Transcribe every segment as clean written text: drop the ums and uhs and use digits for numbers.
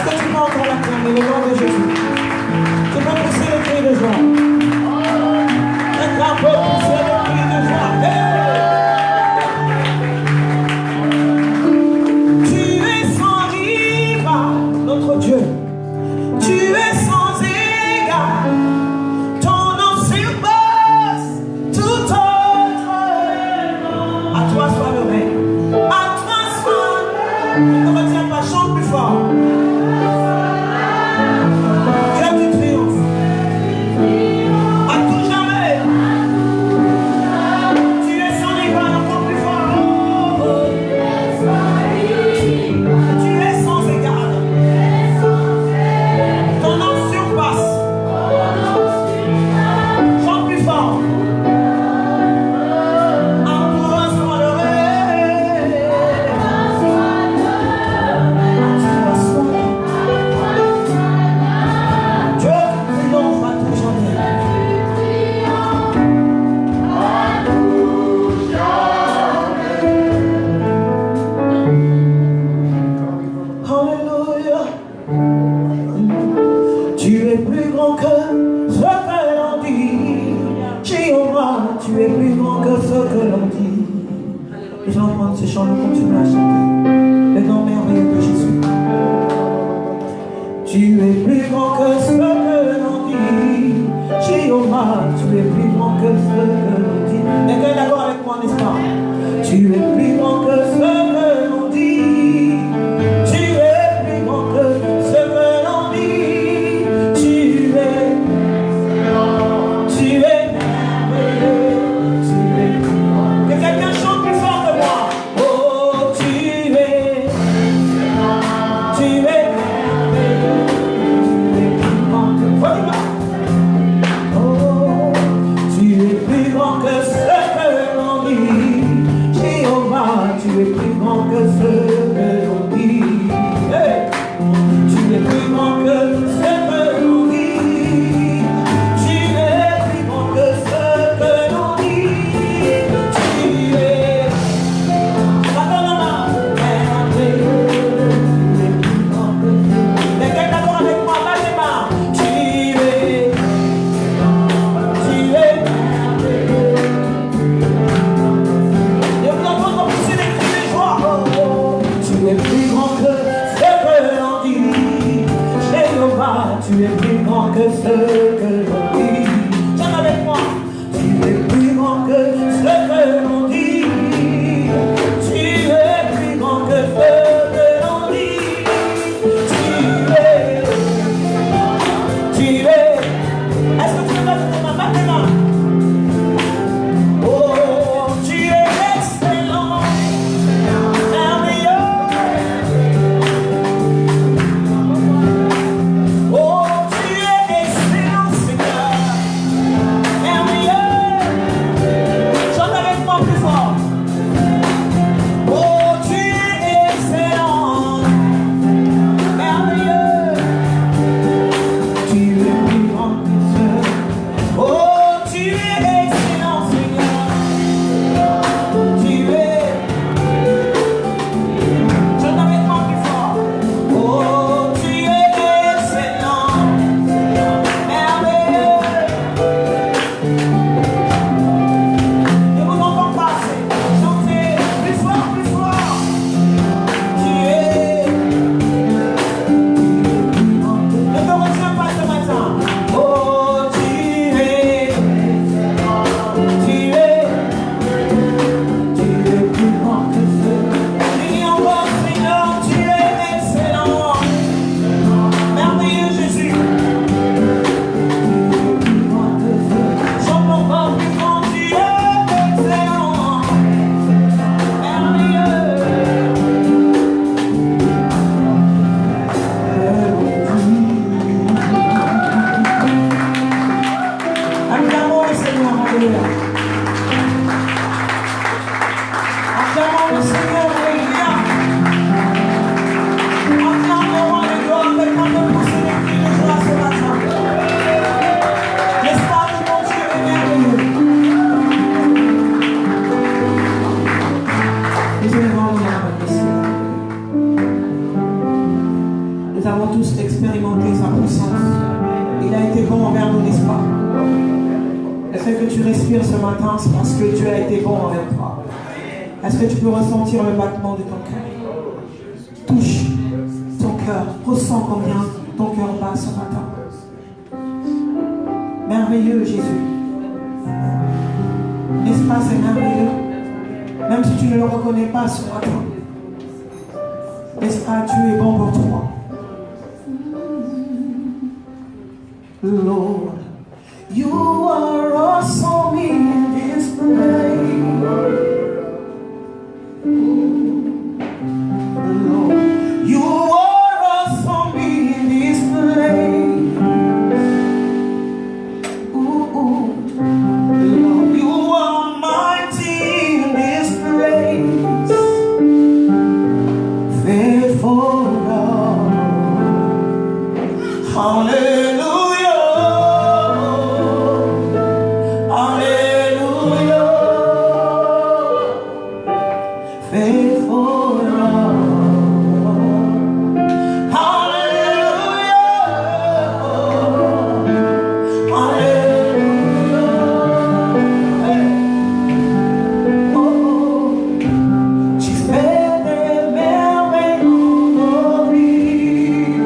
que tu peux encore l'acclamer, le nom de Jésus? Tu peux pousser le cri de joie. Maintenant, peut pousser le cri de joie. Tu es sans rival, notre Dieu. Tu es sans égal. Ton nom surpasse tout autre nom. À toi soit le règne. À toi soit. Ne retiens pas, chante plus fort. Dieu du triomphe. À tout jamais. Tu es sans rival, encore plus fort. Tu es sans égal. Ton nom surpasse. Chante plus fort. À toi soit le règne. Dieu triomphe à tout jamais. Alléluia. Tu es plus grand que ce que l'on dit. Jéhovah, tu es plus grand que ce que l'on dit. Nous allons prendre ce chant, nous continuons à chanter le nom merveilleux de Jésus. Tu es plus grand que ce que l'on dit. Jéhovah, tu es plus grand que ce que l'on dit. Mais que d'accord avec moi, n'est-ce pas? Tu es plus grand que ce que l'on dit. Tu es plus grand que ce que l'on dit. Tu es merveilleux. Tu es plus grand. Que quelqu'un chante plus fort que moi. Oh, tu es merveilleux. Tu es plus grand que. Oh, tu es plus grand que ce que l'on dit. Jéhovah, tu es plus grand que ce que l'on dit. Hey! Tu es plus grand que ce que l'on dit. Tu es plus grand que ce que l'on dit. Tu es. Merveilleux. Tu es plus grand que ce. Mais quelqu'un d'accord avec moi, pas les mains. Tu es merveilleux. Et vous entendez pousser des cris de joie. Tu es plus grand que ce que l'on dit. Jéhovah, tu es plus grand que ce que l'on dit. Chante avec moi. Tu es plus grand que ce que l'on dit. Tu es plus grand que ce que l'on dit. Tu es. Est-ce que tu peux mettre tes mains? Mets tes mains. Oh, tu es excellent, merveilleux. Oh, tu es excellent, Seigneur. avons tous expérimenté sa puissance. Il a été bon envers nous, n'est-ce pas? Est-ce que tu respires ce matin? C'est parce que Dieu a été bon envers toi. Est-ce que tu peux ressentir le battement de ton cœur? Touche ton cœur. Ressens combien ton cœur bat ce matin. Merveilleux Jésus. N'est-ce pas, c'est merveilleux? Même si tu ne le reconnais pas ce matin. N'est-ce pas, Dieu est bon pour toi. Lord, you are awesome in this place. Lord, you are awesome in this place. Lord, you are mighty in this place. Faithful God. Hallelujah. Hallelujah. Faithful God. Hallelujah. Hallelujah. Oh, tu fais des merveilles en nos vies.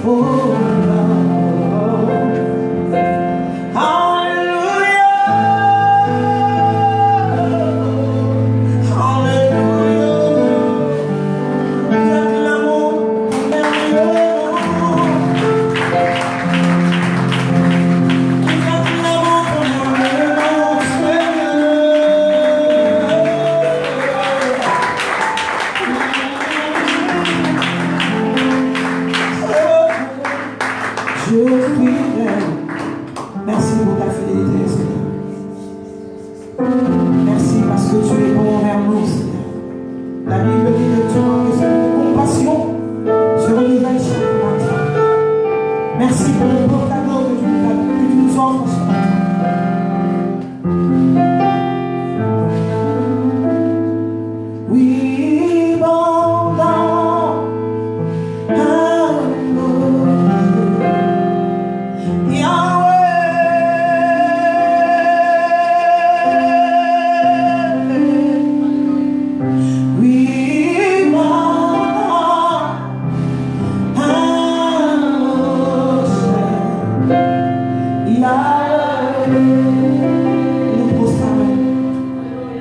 Oh Lord, hallelujah, hallelujah. Vous êtes l'amour merveilleux. Vous êtes l'amour merveilleux, Seigneur. Dieu fidèle, merci pour ta fidélité, Seigneur. Merci parce que tu es bon envers nous, Seigneur. La Bible dit que tu manques de compassion se renouvelle chaque matin. Merci pour le beau cadeau que tu nous offres ce matin. Oui, bon dans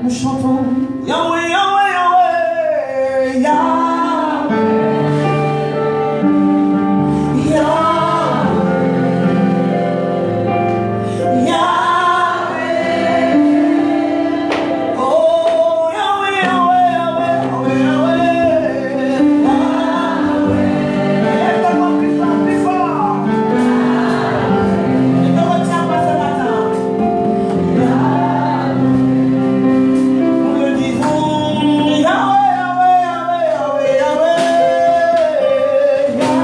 nous chantons Yahweh, Yahweh, Yahweh, Yahweh, Yahweh, Yahweh. Oh Yahweh, Yahweh, Yahweh, Yahweh, Yahweh. Et tellement plus fort, plus fort. Ne te retiens pas ce matin. Nous le disons, Yahweh, Yahweh, Yahweh, Yahweh, Yahweh,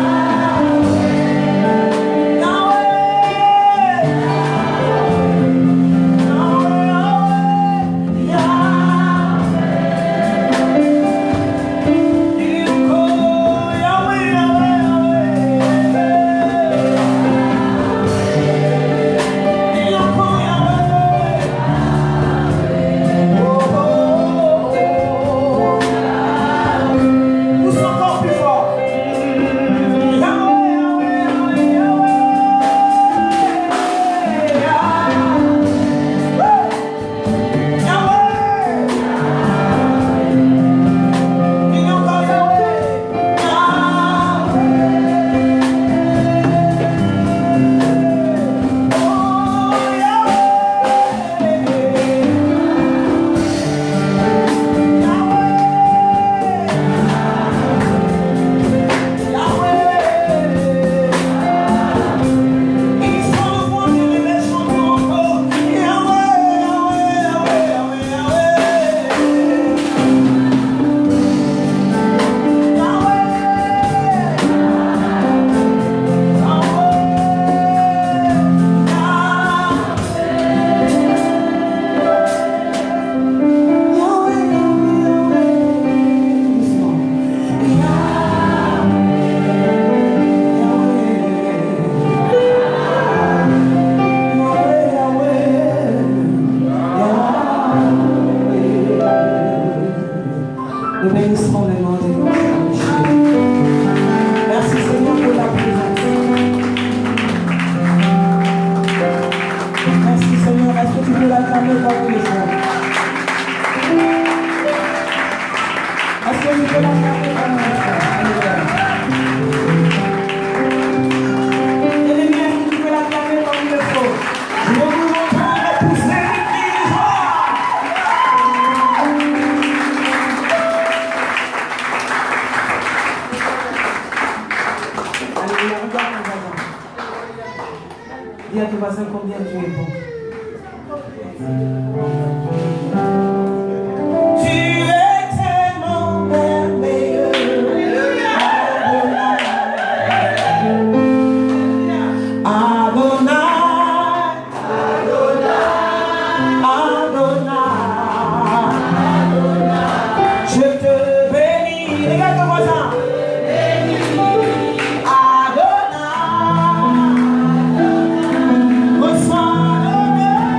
Nous bénissons le nom de Dieu. Merci Seigneur pour la présence. Merci Seigneur, est-ce que tu peux l'acclamer comme il est? Est-ce que tu peux l'acclamer comme il est? Et les miens, tu peux l'acclamer comme il le faut. Je veux vous entendre pousser les cris de joie. Alléluia, regarde ton voisin. Dis à ton voisin combien tu es bon. Tu es tellement merveilleux. Adonai, Adonai, Adonai. Je te bénis. Regarde ton voisin. Adonai, reçois l'honneur.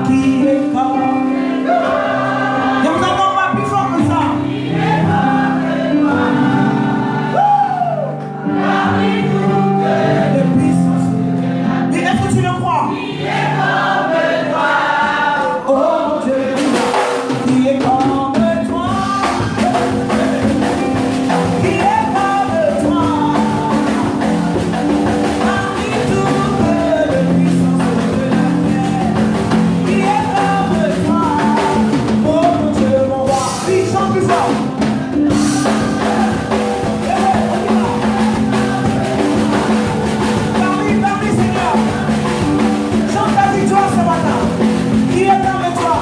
qui est comme. Et vous avez pas plus fort que ça. De puissance. Et est-ce que tu le crois? Oh Dieu, qui est comme toi. Qui est comme toi. Parmi toutes les puissances de la terre. Qui est comme toi. Oh Dieu, mon roi. Puissant, plus fort. Parmi, Seigneur. Chante la victoire ce matin. Qui est comme toi.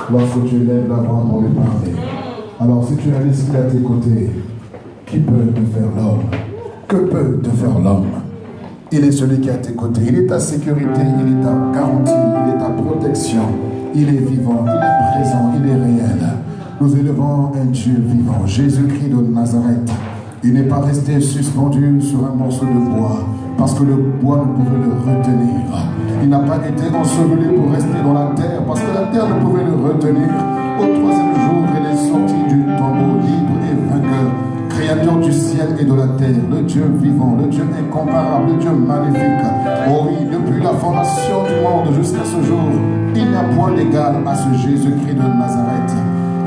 Lorsque tu lèves la voix pour lui parler. Alors si tu as l'esprit à tes côtés, qui peut te faire l'homme? Que peut te faire l'homme? Il est celui qui est à tes côtés. Il est ta sécurité, il est ta garantie, il est ta protection. Il est vivant, il est présent, il est réel. Nous élevons un Dieu vivant, Jésus-Christ de Nazareth. Il n'est pas resté suspendu sur un morceau de bois parce que le bois ne pouvait le retenir. Il n'a pas été enseveli pour rester dans la terre parce que la terre ne pouvait le retenir. Au troisième jour, il est sorti du tombeau libre et vainqueur, créateur du ciel et de la terre, le Dieu vivant, le Dieu incomparable, le Dieu magnifique. Oh oui, depuis la fondation du monde jusqu'à ce jour, il n'y a point d'égal à ce Jésus-Christ de Nazareth.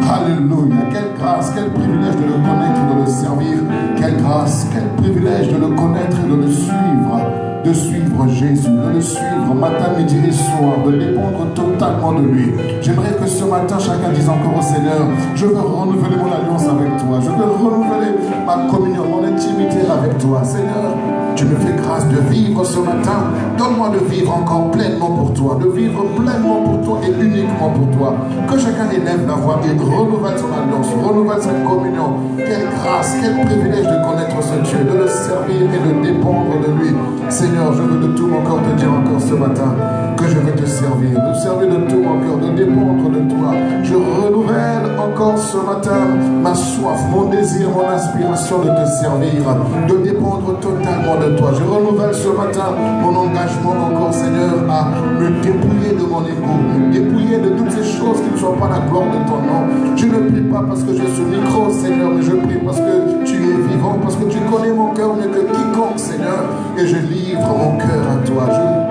Alléluia, quelle grâce, quel privilège de le connaître et de le servir. Quelle grâce, quel privilège de le connaître et de le suivre. De suivre Jésus, de le suivre matin, midi et soir, de dépendre totalement de lui. J'aimerais que ce matin, chacun dise encore au Seigneur, je veux renouveler mon alliance avec toi. Je veux renouveler ma communion, mon intimité avec toi. Seigneur, Tu me fais grâce de vivre ce matin. Donne-moi de vivre encore pleinement pour toi, de vivre pleinement pour toi et uniquement pour toi. Que chacun élève la voix et renouvelle son alliance, renouvelle cette communion. Quelle grâce, quel privilège de connaître ce Dieu, de le servir et de dépendre de lui. Seigneur, je veux de tout mon cœur te dire encore ce matin que je veux te servir de tout mon cœur, de dépendre de toi. Je renouvelle encore ce matin ma soif, mon désir, mon aspiration de te servir, de dépendre totalement de toi. Je renouvelle ce matin mon engagement encore, Seigneur, à me dépouiller de mon ego, me dépouiller de toutes ces choses qui ne sont pas la gloire de ton nom. Je ne prie pas parce que j'ai ce micro, Seigneur, mais je prie parce que tu es vivant, parce que tu connais mon cœur mieux que quiconque, Seigneur, et je livre mon cœur à toi. Je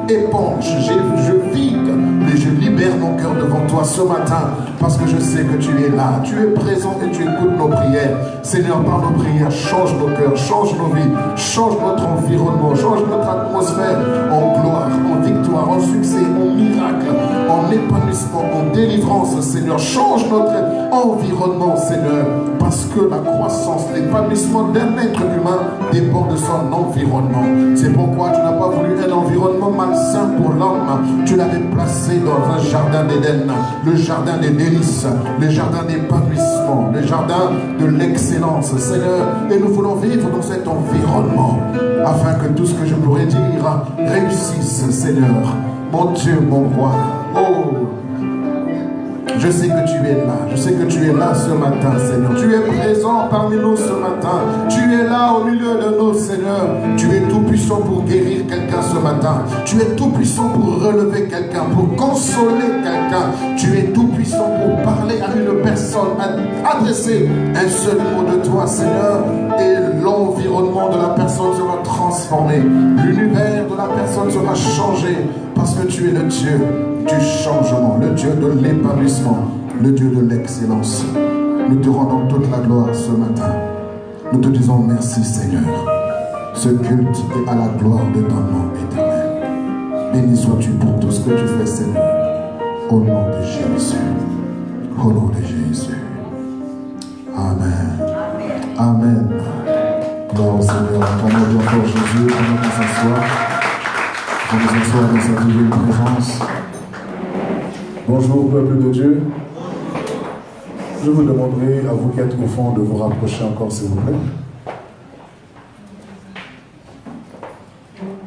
éponge, je vide et je libère mon cœur devant toi ce matin parce que je sais que tu es là, tu es présent et tu écoutes nos prières. Seigneur, par nos prières, change nos cœurs, change nos vies, change notre environnement, change notre atmosphère en gloire, en victoire, en succès, en miracle, en épanouissement, en délivrance. Seigneur, change notre environnement, Seigneur, parce que la croissance, l'épanouissement d'un être humain dépend de son environnement. C'est pourquoi tu n'as pas voulu un environnement malsain pour l'homme. Tu l'avais placé dans un jardin d'Éden, le jardin des délices, le jardin d'épanouissement, le jardin de l'excellence, Seigneur. Et nous voulons vivre dans cet environnement afin que tout ce que je pourrais dire réussisse, Seigneur. Mon Dieu, mon roi. Oh, je sais que tu es là, je sais que tu es là ce matin, Seigneur. Tu es présent parmi nous ce matin. Tu es là au milieu de nous, Seigneur. Tu es tout puissant pour guérir quelqu'un ce matin. Tu es tout puissant pour relever quelqu'un, pour consoler quelqu'un. Tu es tout puissant pour parler à une personne, adresser un seul mot de toi, Seigneur. Et l'environnement de la personne sera transformé. L'univers de la personne sera changé parce que tu es le Dieu du changement, le Dieu de l'épanouissement, le Dieu de l'excellence. Nous te rendons toute la gloire ce matin. Nous te disons merci, Seigneur. Ce culte est à la gloire de ton nom éternel. Béni sois-tu pour tout ce que tu fais, Seigneur. Au nom de Jésus. Au nom de Jésus. Amen. Amen. Gloire au Seigneur. Acclamons encore Jésus. On va s'asseoir. On va s'asseoir dans sa divine présence. Bonjour peuple de Dieu. Je vous demanderai à vous qui êtes au fond de vous rapprocher encore s'il vous plaît.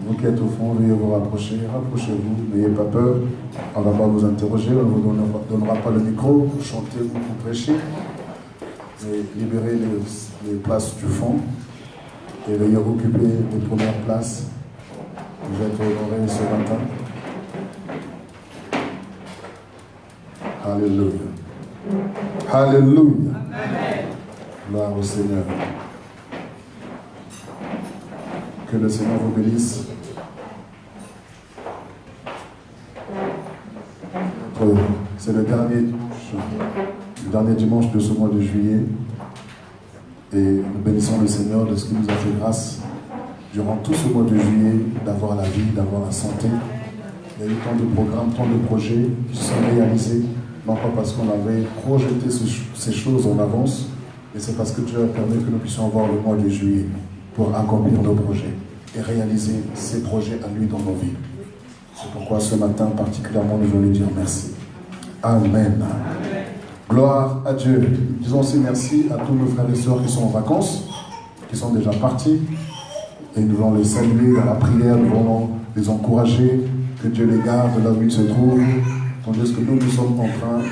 Vous qui êtes au fond, veuillez vous rapprocher, rapprochez-vous, n'ayez pas peur. On ne va pas vous interroger, on ne vous donnera pas le micro pour chanter ou pour prêcher. Mais libérez les places du fond et veuillez occuper les premières places. Vous êtes honorés ce matin. Alléluia. Alléluia. Gloire au Seigneur. Que le Seigneur vous bénisse. C'est le dernier dimanche de ce mois de juillet. Et nous bénissons le Seigneur de ce qu'il nous a fait grâce durant tout ce mois de juillet, d'avoir la vie, d'avoir la santé. Il y a eu tant de programmes, tant de projets qui sont réalisés. Non pas parce qu'on avait projeté ces choses en avance, mais c'est parce que Dieu a permis que nous puissions avoir le mois de juillet pour accomplir nos projets et réaliser ces projets à lui dans nos vies. C'est pourquoi ce matin particulièrement nous voulons lui dire merci. Amen. Gloire à Dieu. Disons aussi merci à tous nos frères et sœurs qui sont en vacances, qui sont déjà partis, et nous voulons les saluer dans la prière, nous voulons les encourager, que Dieu les garde là où ils se trouvent. Tandis que nous sommes en train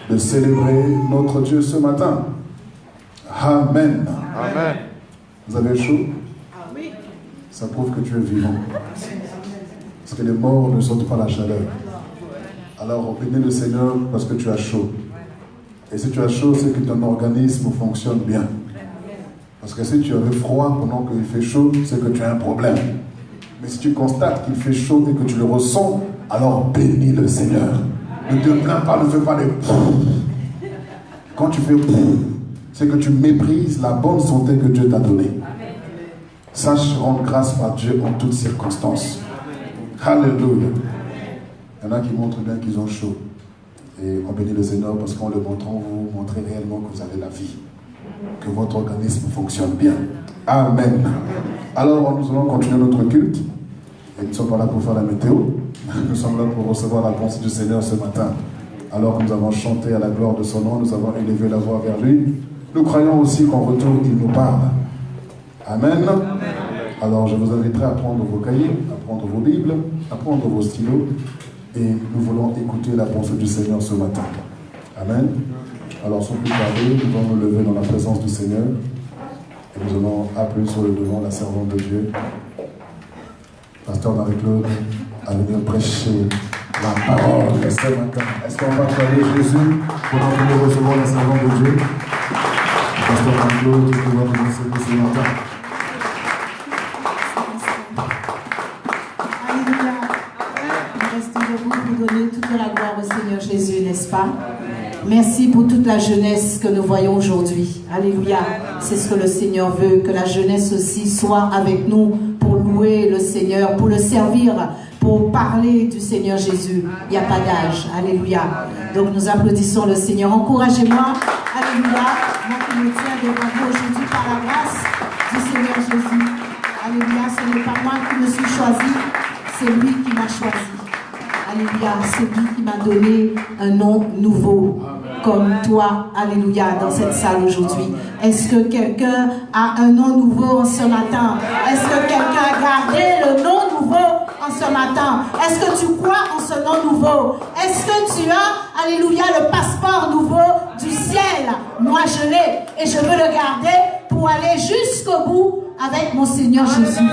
de célébrer notre Dieu ce matin. Amen. Amen. Vous avez chaud? Oui. Ça prouve que tu es vivant. Parce que les morts ne sentent pas la chaleur. Alors, bénis le Seigneur parce que tu as chaud. Et si tu as chaud, c'est que ton organisme fonctionne bien. Parce que si tu avais froid pendant qu'il fait chaud, c'est que tu as un problème. Mais si tu constates qu'il fait chaud et que tu le ressens, alors bénis le Seigneur. Ne te plains pas, ne fais pas des... Quand tu fais... c'est que tu méprises la bonne santé que Dieu t'a donnée. Sache rendre grâce à Dieu en toutes circonstances. Alléluia. Il y en a qui montrent bien qu'ils ont chaud. Et on bénit le Seigneur parce qu'en le montrant, vous montrez réellement que vous avez la vie. Que votre organisme fonctionne bien. Amen. Alors, nous allons continuer notre culte. Et nous ne sommes pas là pour faire la météo. Nous sommes là pour recevoir la pensée du Seigneur ce matin. Alors que nous avons chanté à la gloire de son nom, nous avons élevé la voix vers lui. Nous croyons aussi qu'en retour, il nous parle. Amen. Alors, je vous inviterai à prendre vos cahiers, à prendre vos Bibles, à prendre vos stylos. Et nous voulons écouter la pensée du Seigneur ce matin. Amen. Alors, sans plus tarder, nous allons nous lever dans la présence du Seigneur. Et nous allons appeler sur le devant la servante de Dieu, Pasteur Marie-Claude, à venir prêcher la parole ce matin. Est-ce qu'on va prier Jésus pour nous recevoir la servante de Dieu? Pasteur Marie-Claude, tu vas nous enseigner ce matin. Alléluia. Nous restons debout pour donner toute la gloire au Seigneur Jésus, n'est-ce pas? Merci pour toute la jeunesse que nous voyons aujourd'hui. Alléluia. C'est ce que le Seigneur veut, que la jeunesse aussi soit avec nous pour louer le Seigneur, pour le servir, pour parler du Seigneur Jésus. Il n'y a pas d'âge. Alléluia. Donc nous applaudissons le Seigneur. Encouragez-moi. Alléluia. Moi qui me tiens devant vous aujourd'hui par la grâce du Seigneur Jésus. Alléluia. Ce n'est pas moi qui me suis choisi, c'est lui qui m'a choisi. Alléluia, c'est lui qui m'a donné un nom nouveau, comme toi, alléluia, dans cette salle aujourd'hui. Est-ce que quelqu'un a un nom nouveau en ce matin? Est-ce que quelqu'un a gardé le nom nouveau en ce matin? Est-ce que tu crois en ce nom nouveau? Est-ce que tu as, alléluia, le passeport nouveau du ciel? Moi, je l'ai et je veux le garder pour aller jusqu'au bout avec mon Seigneur Jésus.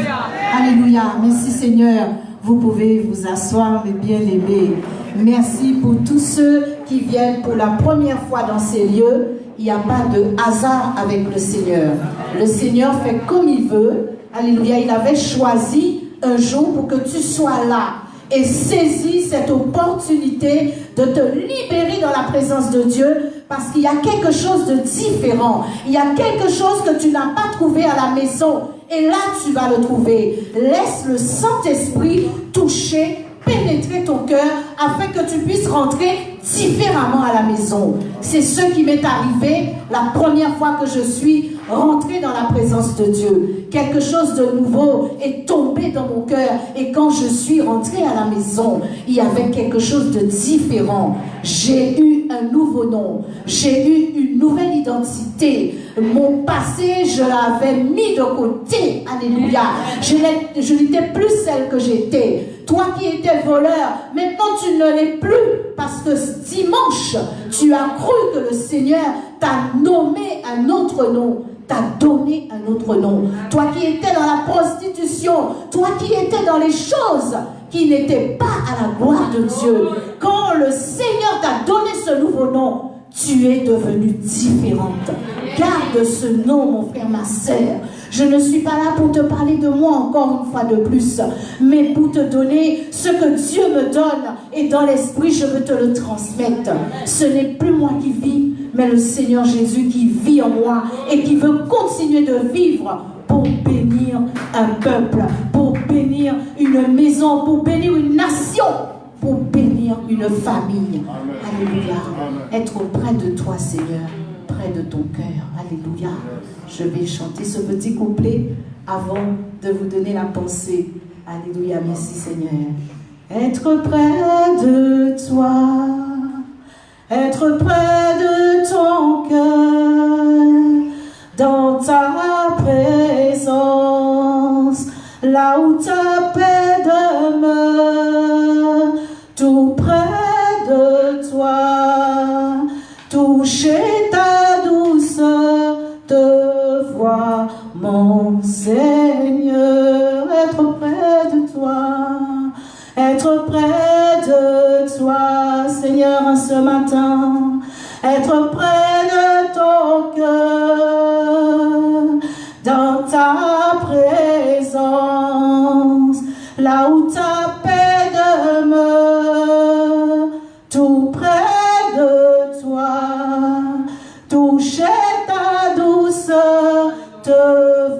Alléluia, merci Seigneur. Vous pouvez vous asseoir, mes bien-aimés. Merci pour tous ceux qui viennent pour la première fois dans ces lieux. Il n'y a pas de hasard avec le Seigneur. Le Seigneur fait comme il veut. Alléluia, il avait choisi un jour pour que tu sois là et saisis cette opportunité de te libérer dans la présence de Dieu, parce qu'il y a quelque chose de différent. Il y a quelque chose que tu n'as pas trouvé à la maison. Et là, tu vas le trouver. Laisse le Saint-Esprit toucher, pénétrer ton cœur, afin que tu puisses rentrer différemment à la maison. C'est ce qui m'est arrivé la première fois que je suis rentrée dans la présence de Dieu. Quelque chose de nouveau est tombé dans mon cœur. Et quand je suis rentrée à la maison, il y avait quelque chose de différent. J'ai eu un nouveau nom. J'ai eu une nouvelle identité. Mon passé, je l'avais mis de côté. Alléluia. Je n'étais plus celle que j'étais. Toi qui étais voleur, maintenant tu ne l'es plus, parce que dimanche, tu as cru que le Seigneur t'a nommé un autre nom, t'a donné un autre nom. Toi qui étais dans la prostitution, toi qui étais dans les choses qui n'étaient pas à la gloire de Dieu, quand le Seigneur t'a donné ce nouveau nom, tu es devenue différente. Garde ce nom, mon frère, ma sœur. Je ne suis pas là pour te parler de moi encore une fois de plus, mais pour te donner ce que Dieu me donne. Et dans l'esprit, je veux te le transmettre. Ce n'est plus moi qui vis, mais le Seigneur Jésus qui vit en moi et qui veut continuer de vivre pour bénir un peuple, pour bénir une maison, pour bénir une nation, pour bénir une famille. Alléluia. Être près de toi, Seigneur, près de ton cœur. Alléluia. Je vais chanter ce petit couplet avant de vous donner la pensée. Alléluia. Merci, Seigneur. Être près de toi, être près de ton cœur, dans ta présence, là où ta paix demeure, tout près de toi, toucher ta douceur, te voir, mon Seigneur, être près de toi, être près de toi, Seigneur, ce matin, être près de ton cœur, dans ta présence, là où ta paix demeure, tout près de toi, toucher ta douceur, te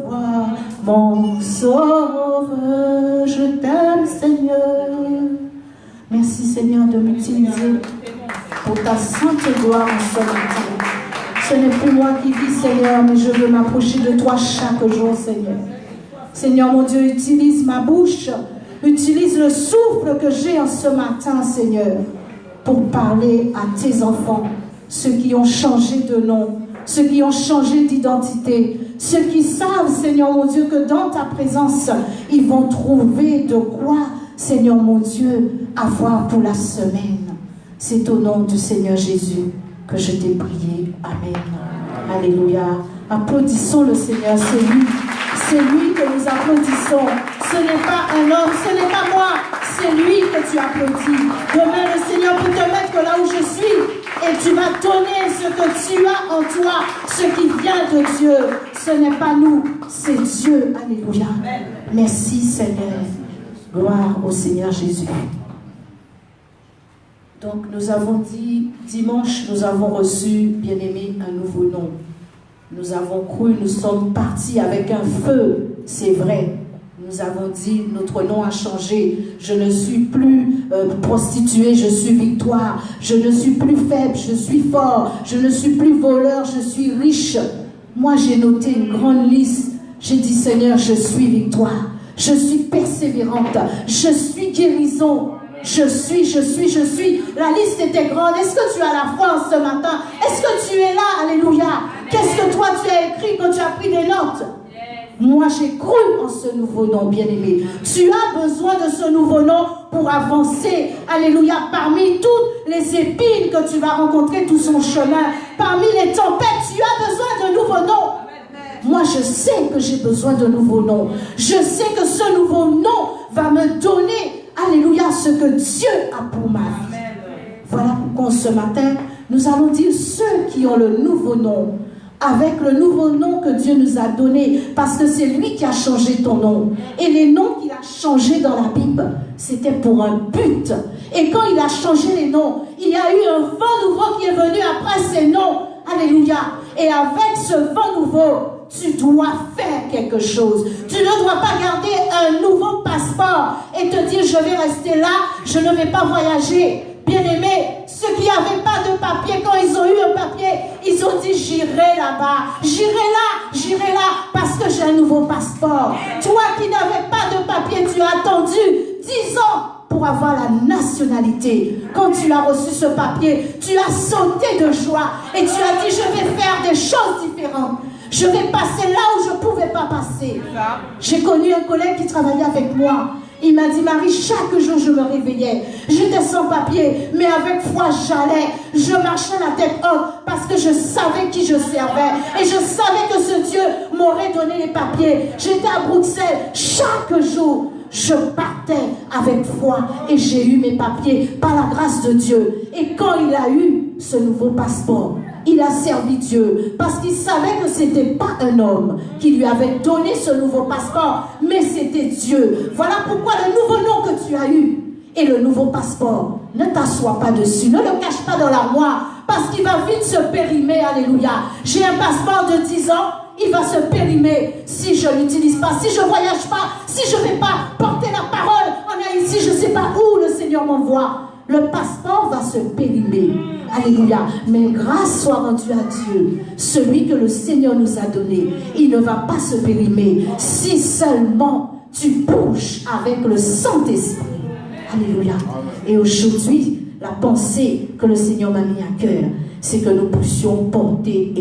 voir, mon sauveur. Je t'aime, Seigneur. Merci, Seigneur, de m'utiliser pour ta sainte gloire en ce matin. Ce n'est plus moi qui vis, Seigneur, mais je veux m'approcher de toi chaque jour, Seigneur. Seigneur mon Dieu, utilise ma bouche, utilise le souffle que j'ai en ce matin, Seigneur, pour parler à tes enfants, ceux qui ont changé de nom, ceux qui ont changé d'identité, ceux qui savent, Seigneur mon Dieu, que dans ta présence, ils vont trouver de quoi, Seigneur mon Dieu, avoir pour la semaine. C'est au nom du Seigneur Jésus que je t'ai prié. Amen. Alléluia. Applaudissons le Seigneur, c'est lui que nous applaudissons. Ce n'est pas un homme, ce n'est pas moi, c'est lui que tu applaudis. Demain, le Seigneur peut te mettre là où je suis et tu vas donner ce que tu as en toi, ce qui vient de Dieu. Ce n'est pas nous, c'est Dieu. Alléluia. Merci Seigneur. Gloire au Seigneur Jésus. Donc nous avons dit, dimanche, nous avons reçu, bien-aimé, un nouveau nom. Nous avons cru, nous sommes partis avec un feu, c'est vrai. Nous avons dit, notre nom a changé. Je ne suis plus prostituée, je suis victoire. Je ne suis plus faible, je suis fort. Je ne suis plus voleur, je suis riche. Moi, j'ai noté une grande liste. J'ai dit, Seigneur, je suis victoire. Je suis persévérante. Je suis guérison. Je suis. La liste était grande. Est-ce que tu as la foi en ce matin? Est-ce que tu es là? Alléluia. Qu'est-ce que toi tu as écrit quand tu as pris des notes? Moi j'ai cru en ce nouveau nom, bien-aimé. Tu as besoin de ce nouveau nom pour avancer. Alléluia. Parmi toutes les épines que tu vas rencontrer tout son chemin, parmi les tempêtes, tu as besoin de nouveaux noms. Moi je sais que j'ai besoin de nouveaux noms. Je sais que ce nouveau nom va me donner, alléluia, ce que Dieu a pour ma vie. Voilà pourquoi ce matin, nous allons dire ceux qui ont le nouveau nom, avec le nouveau nom que Dieu nous a donné, parce que c'est lui qui a changé ton nom. Et les noms qu'il a changés dans la Bible, c'était pour un but. Et quand il a changé les noms, il y a eu un vent nouveau qui est venu après ces noms. Alléluia. Et avec ce vent nouveau, tu dois faire quelque chose. Tu ne dois pas garder un nouveau passeport et te dire je vais rester là, je ne vais pas voyager. Bien-aimés, ceux qui n'avaient pas de papier, quand ils ont eu un papier, ils ont dit j'irai là-bas, j'irai là, parce que j'ai un nouveau passeport. Toi qui n'avais pas de papier, tu as attendu 10 ans pour avoir la nationalité. Quand tu as reçu ce papier, tu as sauté de joie et tu as dit je vais faire des choses différentes. Je vais passer là où je ne pouvais pas passer. J'ai connu un collègue qui travaillait avec moi. Il m'a dit, Marie, chaque jour je me réveillais. J'étais sans papier, mais avec foi j'allais. Je marchais la tête haute parce que je savais qui je servais. Et je savais que ce Dieu m'aurait donné les papiers. J'étais à Bruxelles. Chaque jour, je partais avec foi et j'ai eu mes papiers par la grâce de Dieu. Et quand il a eu ce nouveau passeport, il a servi Dieu parce qu'il savait que ce n'était pas un homme qui lui avait donné ce nouveau passeport, mais c'était Dieu. Voilà pourquoi le nouveau nom que tu as eu et le nouveau passeport, ne t'assois pas dessus, ne le cache pas dans l'armoire parce qu'il va vite se périmer. Alléluia. J'ai un passeport de 10 ans, il va se périmer si je ne l'utilise pas, si je ne voyage pas, si je ne vais pas porter la parole en Haïti, je ne sais pas où le Seigneur m'envoie. Le passeport va se périmer. Alléluia. Mais grâce soit rendue à Dieu. Celui que le Seigneur nous a donné, il ne va pas se périmer si seulement tu bouges avec le Saint-Esprit. Alléluia. Et aujourd'hui, la pensée que le Seigneur m'a mis à cœur, c'est que nous puissions porter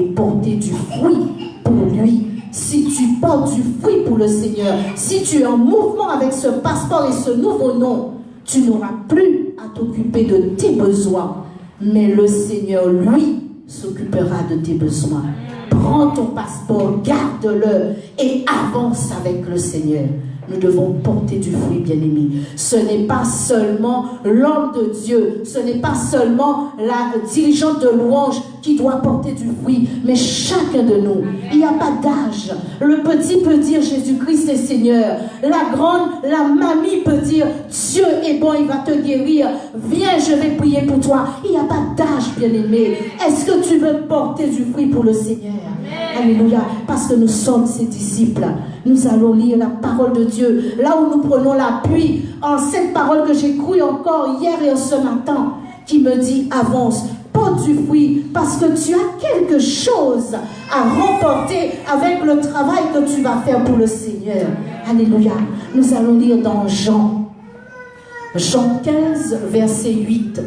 du fruit pour lui. Si tu portes du fruit pour le Seigneur, si tu es en mouvement avec ce passeport et ce nouveau nom, tu n'auras plus à t'occuper de tes besoins, mais le Seigneur, lui, s'occupera de tes besoins. Prends ton passeport, garde-le et avance avec le Seigneur. Nous devons porter du fruit, bien-aimé. Ce n'est pas seulement l'homme de Dieu, ce n'est pas seulement la dirigeante de louange qui doit porter du fruit, mais chacun de nous. Il n'y a pas d'âge. Le petit peut dire Jésus-Christ est Seigneur. La grande, la mamie peut dire Dieu est bon, il va te guérir. Viens, je vais prier pour toi. Il n'y a pas d'âge, bien-aimé. Est-ce que tu veux porter du fruit pour le Seigneur? Alléluia. Parce que nous sommes ses disciples. Nous allons lire la parole de Dieu. Là où nous prenons l'appui en cette parole que j'ai crue encore hier et ce matin, qui me dit avance. portes du fruit parce que tu as quelque chose à remporter avec le travail que tu vas faire pour le Seigneur. Alléluia. Nous allons lire dans Jean 15, verset 8.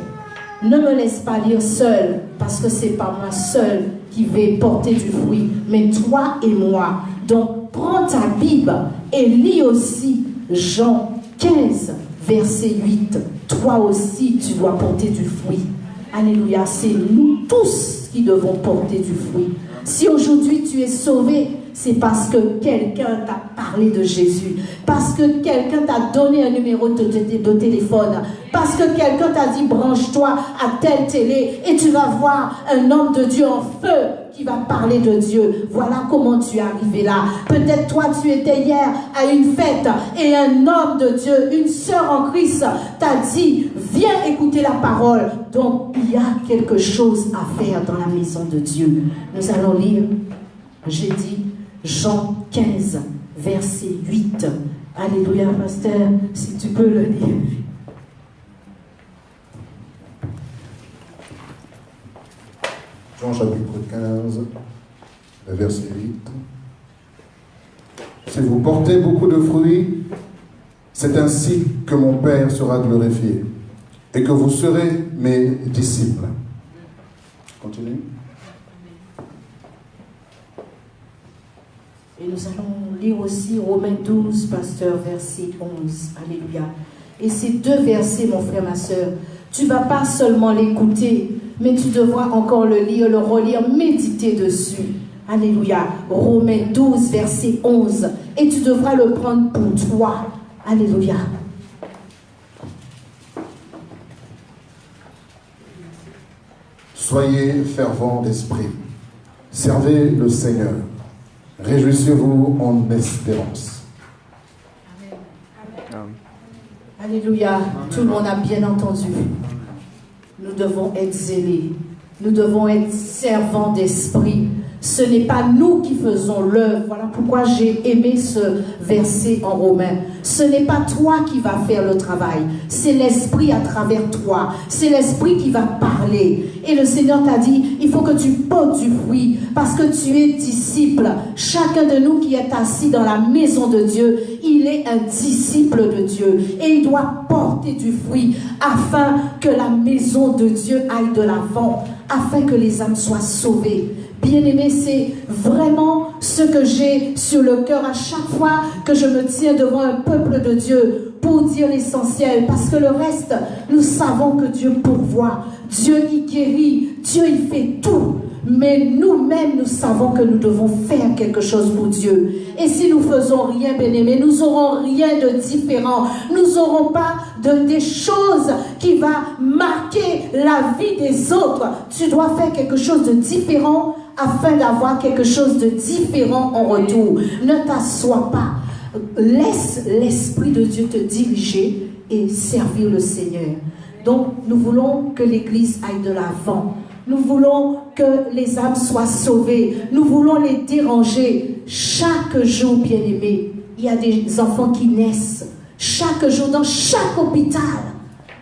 Ne me laisse pas lire seul, parce que c'est pas moi seul qui vais porter du fruit, mais toi et moi. Donc, prends ta Bible et lis aussi Jean 15, verset 8. Toi aussi, tu dois porter du fruit. Alléluia, c'est nous tous qui devons porter du fruit. Si aujourd'hui tu es sauvé, c'est parce que quelqu'un t'a parlé de Jésus, parce que quelqu'un t'a donné un numéro de téléphone, parce que quelqu'un t'a dit branche-toi à telle télé et tu vas voir un homme de Dieu en feu qui va parler de Dieu. Voilà comment tu es arrivé là. Peut-être toi tu étais hier à une fête et un homme de Dieu, une sœur en Christ t'a dit viens écouter la parole. Donc il y a quelque chose à faire dans la maison de Dieu. Nous allons lire, j'ai dit Jean 15, verset 8. Alléluia, pasteur, si tu peux le lire. Jean chapitre 15, verset 8. Si vous portez beaucoup de fruits, c'est ainsi que mon Père sera glorifié et que vous serez mes disciples. Continue. Et nous allons lire aussi Romains 12, pasteur, verset 11. Alléluia. Et ces deux versets, mon frère, ma soeur, tu ne vas pas seulement l'écouter, mais tu devras encore le lire, le relire, méditer dessus. Alléluia. Romains 12, verset 11. Et tu devras le prendre pour toi. Alléluia. Soyez fervents d'esprit. Servez le Seigneur. Réjouissez-vous en espérance. Amen. Alléluia. Tout le monde a bien entendu. Nous devons être zélés. Nous devons être servants d'esprit. Ce n'est pas nous qui faisons l'œuvre. Voilà pourquoi j'ai aimé ce verset en Romains. Ce n'est pas toi qui vas faire le travail. C'est l'Esprit à travers toi. C'est l'Esprit qui va parler. Et le Seigneur t'a dit, il faut que tu portes du fruit parce que tu es disciple. Chacun de nous qui est assis dans la maison de Dieu, il est un disciple de Dieu. Et il doit porter du fruit afin que la maison de Dieu aille de l'avant, afin que les âmes soient sauvées. Bien-aimé, c'est vraiment ce que j'ai sur le cœur à chaque fois que je me tiens devant un peuple de Dieu pour dire l'essentiel. Parce que le reste, nous savons que Dieu pourvoit. Dieu y guérit. Dieu y fait tout. Mais nous-mêmes, nous savons que nous devons faire quelque chose pour Dieu. Et si nous faisons rien, bien-aimé, nous n'aurons rien de différent. Nous n'aurons pas des choses qui vont marquer la vie des autres. Tu dois faire quelque chose de différent afin d'avoir quelque chose de différent en retour. Ne t'assois pas. Laisse l'Esprit de Dieu te diriger et servir le Seigneur. Donc, nous voulons que l'Église aille de l'avant. Nous voulons que les âmes soient sauvées. Nous voulons les déranger. Chaque jour, bien-aimé, il y a des enfants qui naissent. Chaque jour, dans chaque hôpital,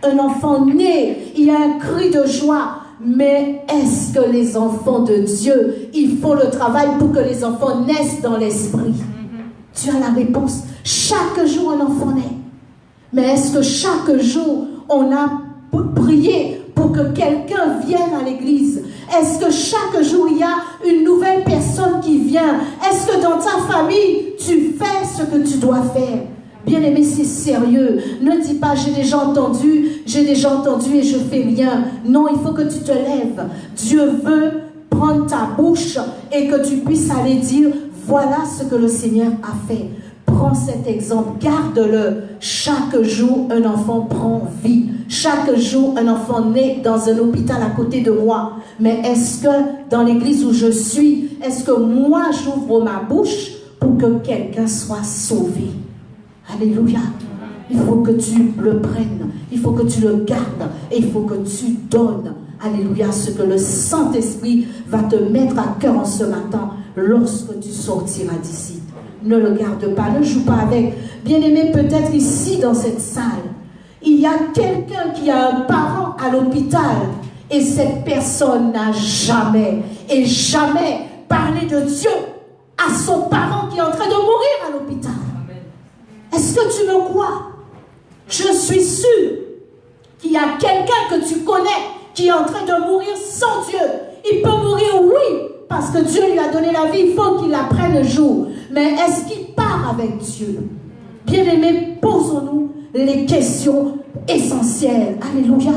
un enfant naît. Il y a un cri de joie. Mais est-ce que les enfants de Dieu, il faut le travail pour que les enfants naissent dans l'esprit? Tu as la réponse. Chaque jour, un enfant naît. Mais est-ce que chaque jour, on a prié pour que quelqu'un vienne à l'église? Est-ce que chaque jour, il y a une nouvelle personne qui vient? Est-ce que dans ta famille, tu fais ce que tu dois faire? Bien-aimé, c'est sérieux. Ne dis pas, j'ai déjà entendu et je fais rien. Non, il faut que tu te lèves. Dieu veut prendre ta bouche et que tu puisses aller dire, voilà ce que le Seigneur a fait. Prends cet exemple, garde-le. Chaque jour, un enfant prend vie. Chaque jour, un enfant naît dans un hôpital à côté de moi. Mais est-ce que dans l'église où je suis, est-ce que moi, j'ouvre ma bouche pour que quelqu'un soit sauvé? Alléluia. Il faut que tu le prennes. Il faut que tu le gardes. Et il faut que tu donnes. Alléluia. Ce que le Saint-Esprit va te mettre à cœur en ce matin lorsque tu sortiras d'ici. Ne le garde pas. Ne joue pas avec. Bien-aimé, peut-être ici dans cette salle, il y a quelqu'un qui a un parent à l'hôpital. Et cette personne n'a jamais et jamais parlé de Dieu à son parent qui est en train de mourir à l'hôpital. Est-ce que tu me crois? Je suis sûre qu'il y a quelqu'un que tu connais qui est en train de mourir sans Dieu. Il peut mourir, oui, parce que Dieu lui a donné la vie, il faut qu'il la prenne un jour. Mais est-ce qu'il part avec Dieu? Bien-aimés, posons-nous les questions essentielles. Alléluia.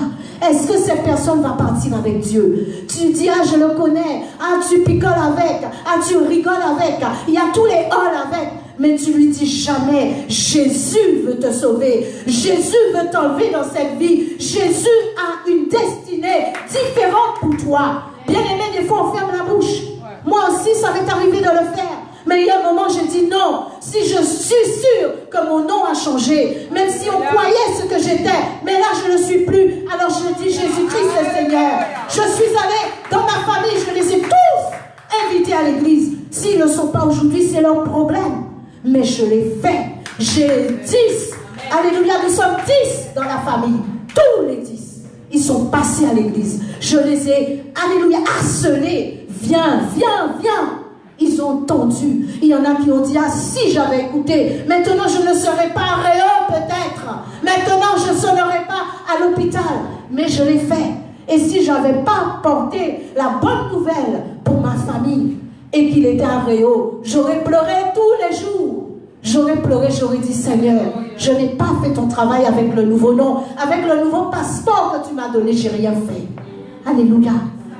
Est-ce que cette personne va partir avec Dieu? Tu dis, ah, je le connais. Ah, tu picoles avec. Ah, tu rigoles avec. Il y a tous les halls avec. Mais tu lui dis jamais, Jésus veut te sauver. Jésus veut t'enlever dans cette vie. Jésus a une destinée différente pour toi. Bien-aimé, des fois on ferme la bouche. Moi aussi, ça m'est arrivé de le faire. Mais il y a un moment, j'ai dit non. Si je suis sûre que mon nom a changé, même si on croyait ce que j'étais, mais là je ne le suis plus, alors je dis Jésus-Christ le Seigneur. Je suis allée dans ma famille, je les ai tous invités à l'église. S'ils ne sont pas aujourd'hui, c'est leur problème. Mais je l'ai fait. J'ai 10. Alléluia, nous sommes 10 dans la famille. Tous les 10. Ils sont passés à l'église. Je les ai, alléluia, harcelés. Viens, viens, viens. Ils ont entendu. Il y en a qui ont dit, ah si j'avais écouté, maintenant je ne serais pas à Réau peut-être. Maintenant je ne serais pas à l'hôpital. Mais je l'ai fait. Et si je n'avais pas porté la bonne nouvelle pour ma famille et qu'il était à Réau, j'aurais pleuré tous les jours. J'aurais pleuré, j'aurais dit, Seigneur, je n'ai pas fait ton travail avec le nouveau nom, avec le nouveau passeport que tu m'as donné, j'ai rien fait. Alléluia.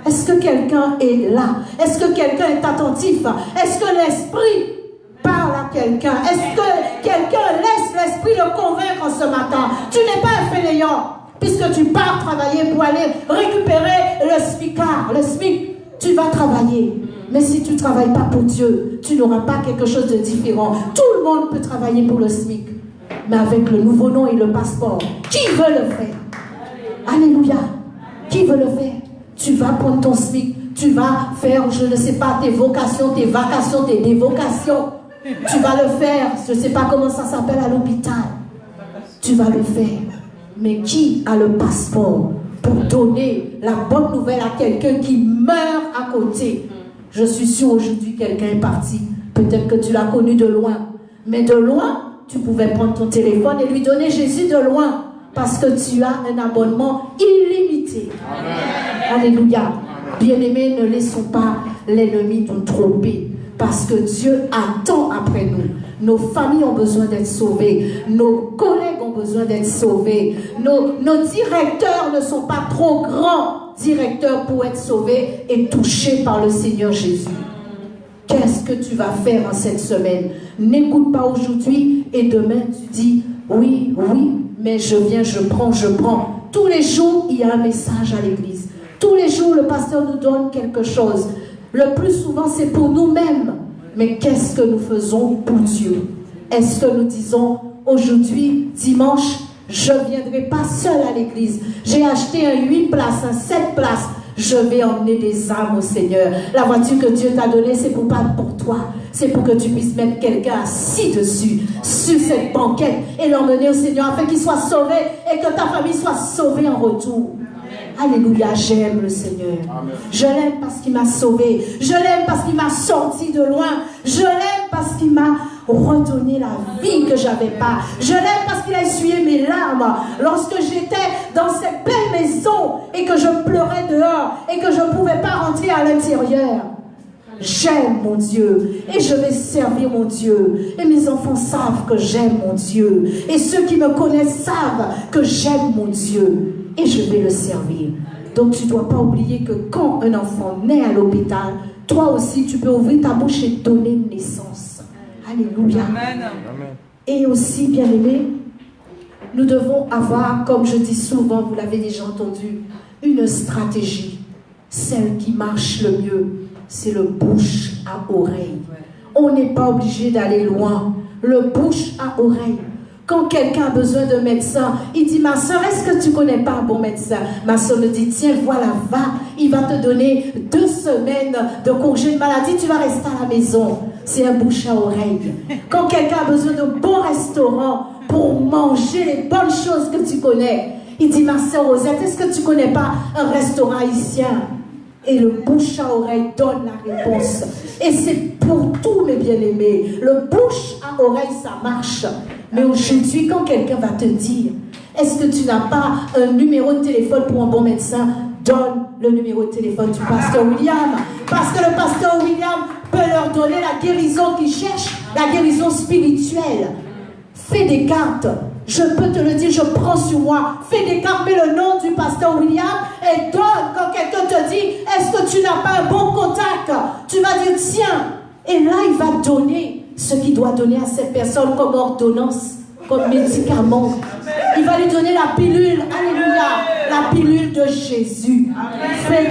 Est-ce que quelqu'un est là? Est-ce que quelqu'un est attentif? Est-ce que l'Esprit parle à quelqu'un? Est-ce que quelqu'un laisse l'Esprit le convaincre ce matin? Tu n'es pas un fainéant, puisque tu pars travailler pour aller récupérer le SMICard, le SMIC. Tu vas travailler. Mais si tu ne travailles pas pour Dieu, tu n'auras pas quelque chose de différent. Tout le monde peut travailler pour le SMIC. Mais avec le nouveau nom et le passeport, qui veut le faire? Alléluia. Qui veut le faire? Tu vas prendre ton SMIC. Tu vas faire, je ne sais pas, tes vocations, tes vacations, tes dévocations. Tu vas le faire. Je ne sais pas comment ça s'appelle à l'hôpital. Tu vas le faire. Mais qui a le passeport pour donner la bonne nouvelle à quelqu'un qui meurt à côté? Je suis sûre aujourd'hui quelqu'un est parti. Peut-être que tu l'as connu de loin. Mais de loin, tu pouvais prendre ton téléphone et lui donner Jésus de loin. Parce que tu as un abonnement illimité. Amen. Alléluia. Bien-aimés, ne laissons pas l'ennemi nous tromper. Parce que Dieu attend après nous. Nos familles ont besoin d'être sauvées. Nos collègues ont besoin d'être sauvés. Nos directeurs ne sont pas trop grands directeurs pour être sauvés et touchés par le Seigneur Jésus. Qu'est-ce que tu vas faire en cette semaine? N'écoute pas aujourd'hui et demain tu dis oui, oui, mais je viens, je prends. Tous les jours, il y a un message à l'église. Tous les jours, le pasteur nous donne quelque chose. Le plus souvent, c'est pour nous-mêmes. Mais qu'est-ce que nous faisons pour Dieu? Est-ce que nous disons, aujourd'hui, dimanche, je ne viendrai pas seul à l'église. J'ai acheté un 8 places, un 7 places. Je vais emmener des âmes au Seigneur. La voiture que Dieu t'a donnée, c'est pas pour toi. C'est pour que tu puisses mettre quelqu'un assis dessus, sur cette banquette, et l'emmener au Seigneur afin qu'il soit sauvé et que ta famille soit sauvée en retour. Alléluia, j'aime le Seigneur. Amen. Je l'aime parce qu'il m'a sauvé. Je l'aime parce qu'il m'a sorti de loin. Je l'aime parce qu'il m'a redonné la vie que j'avais pas. Je l'aime parce qu'il a essuyé mes larmes lorsque j'étais dans cette belle maison et que je pleurais dehors et que je ne pouvais pas rentrer à l'intérieur. J'aime mon Dieu et je vais servir mon Dieu. Et mes enfants savent que j'aime mon Dieu. Et ceux qui me connaissent savent que j'aime mon Dieu. Et je vais le servir. Donc tu ne dois pas oublier que quand un enfant naît à l'hôpital, toi aussi tu peux ouvrir ta bouche et donner naissance. Alléluia. Amen. Et aussi, bien aimé, nous devons avoir, comme je dis souvent, vous l'avez déjà entendu, une stratégie. Celle qui marche le mieux, c'est le bouche à oreille. On n'est pas obligé d'aller loin. Le bouche à oreille. Quand quelqu'un a besoin d'un médecin, il dit, ma soeur, est-ce que tu ne connais pas un bon médecin? Ma soeur me dit, tiens, voilà, va. Il va te donner 2 semaines de congé de maladie, tu vas rester à la maison. C'est un bouche à oreille. Quand quelqu'un a besoin d'un bon restaurant pour manger les bonnes choses que tu connais, Il dit, ma sœur Rosette, est-ce que tu ne connais pas un restaurant haïtien? Et le bouche à oreille donne la réponse. Et c'est pour tous mes bien-aimés. Le bouche à oreille, ça marche. Mais aujourd'hui, quand quelqu'un va te dire, est-ce que tu n'as pas un numéro de téléphone pour un bon médecin? Donne le numéro de téléphone du pasteur William. Parce que le pasteur William peut leur donner la guérison qu'ils cherchent, la guérison spirituelle. Fais des cartes. Je peux te le dire, je prends sur moi. Fais des cartes, mets le nom du pasteur William et donne quand quelqu'un te dit, est-ce que tu n'as pas un bon contact? Tu vas dire, tiens. Et là, il va donner ce qu'il doit donner à cette personne comme ordonnance, comme médicament. Il va lui donner la pilule, alléluia, la pilule de Jésus. Fais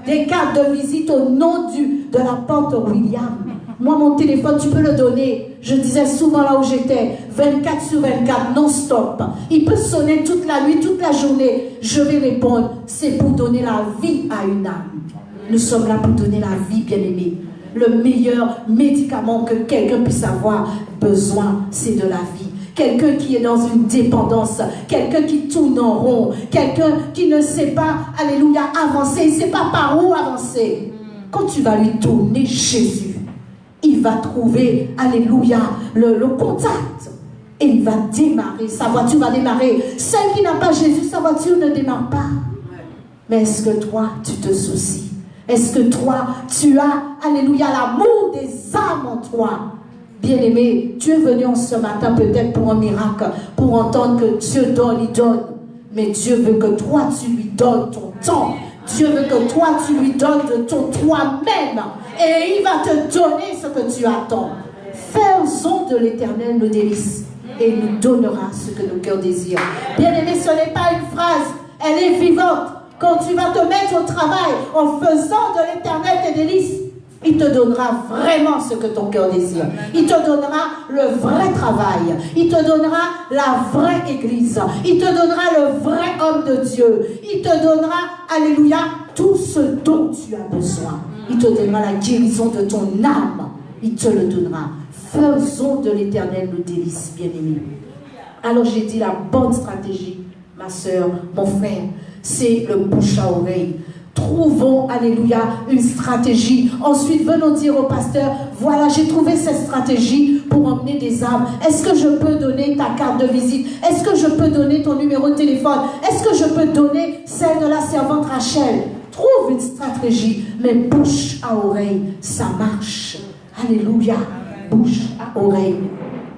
des cartes de visite au nom de l'apôtre William. Moi, mon téléphone, tu peux le donner. Je disais souvent là où j'étais, 24 sur 24, non-stop. Il peut sonner toute la nuit, toute la journée. Je vais répondre. C'est pour donner la vie à une âme. Nous sommes là pour donner la vie, bien-aimés. Le meilleur médicament que quelqu'un puisse avoir besoin, c'est de la vie. Quelqu'un qui est dans une dépendance, quelqu'un qui tourne en rond, quelqu'un qui ne sait pas, alléluia, avancer, il ne sait pas par où avancer. Quand tu vas lui donner Jésus, il va trouver, alléluia, le contact. Et il va démarrer, sa voiture va démarrer. Celle qui n'a pas Jésus, sa voiture ne démarre pas. Mais est-ce que toi, tu te soucies? Est-ce que toi, tu as, alléluia, l'amour des âmes en toi? Bien-aimé, tu es venu en ce matin peut-être pour un miracle, pour entendre que Dieu donne, il donne. Mais Dieu veut que toi, tu lui donnes ton temps. Dieu veut que toi, tu lui donnes de ton toi-même. Et il va te donner ce que tu attends. Faisons de l'Éternel nos délices. Et il nous donnera ce que nos cœurs désirent. Bien-aimé, ce n'est pas une phrase. Elle est vivante. Quand tu vas te mettre au travail en faisant de l'Éternel tes délices, il te donnera vraiment ce que ton cœur désire. Il te donnera le vrai travail. Il te donnera la vraie église. Il te donnera le vrai homme de Dieu. Il te donnera, alléluia, tout ce dont tu as besoin. Il te donnera la guérison de ton âme. Il te le donnera. Faisons de l'Éternel nos délices, bien-aimés. Alors j'ai dit la bonne stratégie, ma soeur, mon frère, c'est le bouche à oreille. Trouvons, alléluia, une stratégie. Ensuite, venons dire au pasteur, voilà, j'ai trouvé cette stratégie pour emmener des âmes. Est-ce que je peux donner ta carte de visite? Est-ce que je peux donner ton numéro de téléphone? Est-ce que je peux donner celle de la servante Rachel? Trouve une stratégie, mais bouche à oreille, ça marche. Alléluia, bouche à oreille.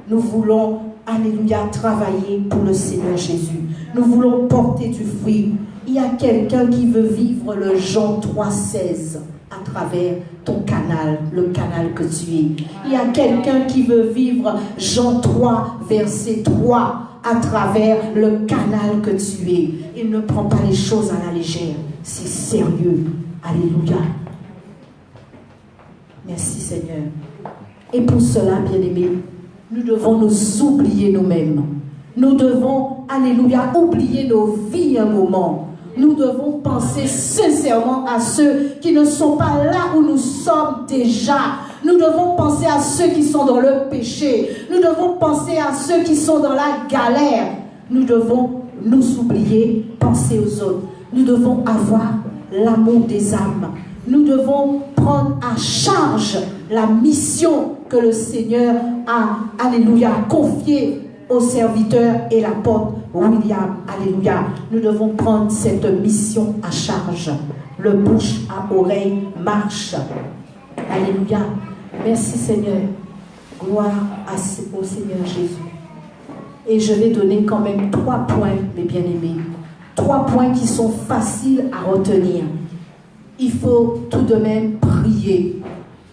Nous voulons, alléluia, travailler pour le Seigneur Jésus. Nous voulons porter du fruit. Il y a quelqu'un qui veut vivre le Jean 3,16 à travers ton canal, le canal que tu es. Il y a quelqu'un qui veut vivre Jean 3, verset 3 à travers le canal que tu es. Il ne prend pas les choses à la légère. C'est sérieux. Alléluia. Merci Seigneur. Et pour cela, bien-aimés, nous devons nous oublier nous-mêmes. Nous devons, alléluia, oublier nos vies un moment. Nous devons penser sincèrement à ceux qui ne sont pas là où nous sommes déjà. Nous devons penser à ceux qui sont dans le péché. Nous devons penser à ceux qui sont dans la galère. Nous devons nous oublier, penser aux autres. Nous devons avoir l'amour des âmes. Nous devons prendre à charge la mission que le Seigneur a, alléluia, confiée au serviteur et l'apôtre William. Alléluia. Nous devons prendre cette mission à charge. Le bouche à oreille marche. Alléluia. Merci Seigneur. Gloire au Seigneur Jésus. Et je vais donner quand même 3 points, mes bien-aimés. 3 points qui sont faciles à retenir. Il faut tout de même prier.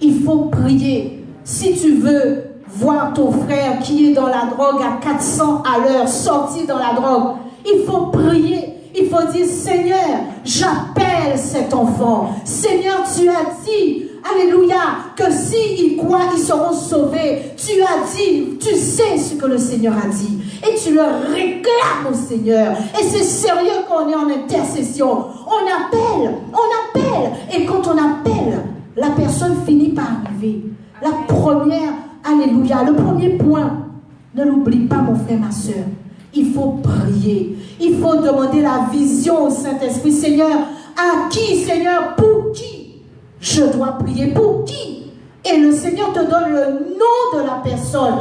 Il faut prier. Si tu veux voir ton frère qui est dans la drogue à 400 à l'heure, sortir dans la drogue, il faut prier. Il faut dire, Seigneur, j'appelle cet enfant. Seigneur, tu as dit, alléluia, que s'ils croient, ils seront sauvés. Tu as dit, tu sais ce que le Seigneur a dit. Et tu le réclames au Seigneur. Et c'est sérieux quand on est en intercession. On appelle. Et quand on appelle, la personne finit par arriver. La première, alléluia, le premier point, ne l'oublie pas, mon frère, ma soeur. il faut prier. Il faut demander la vision au Saint-Esprit. Seigneur, à qui, Seigneur, pour qui je dois prier? Pour qui? Et le Seigneur te donne le nom de la personne.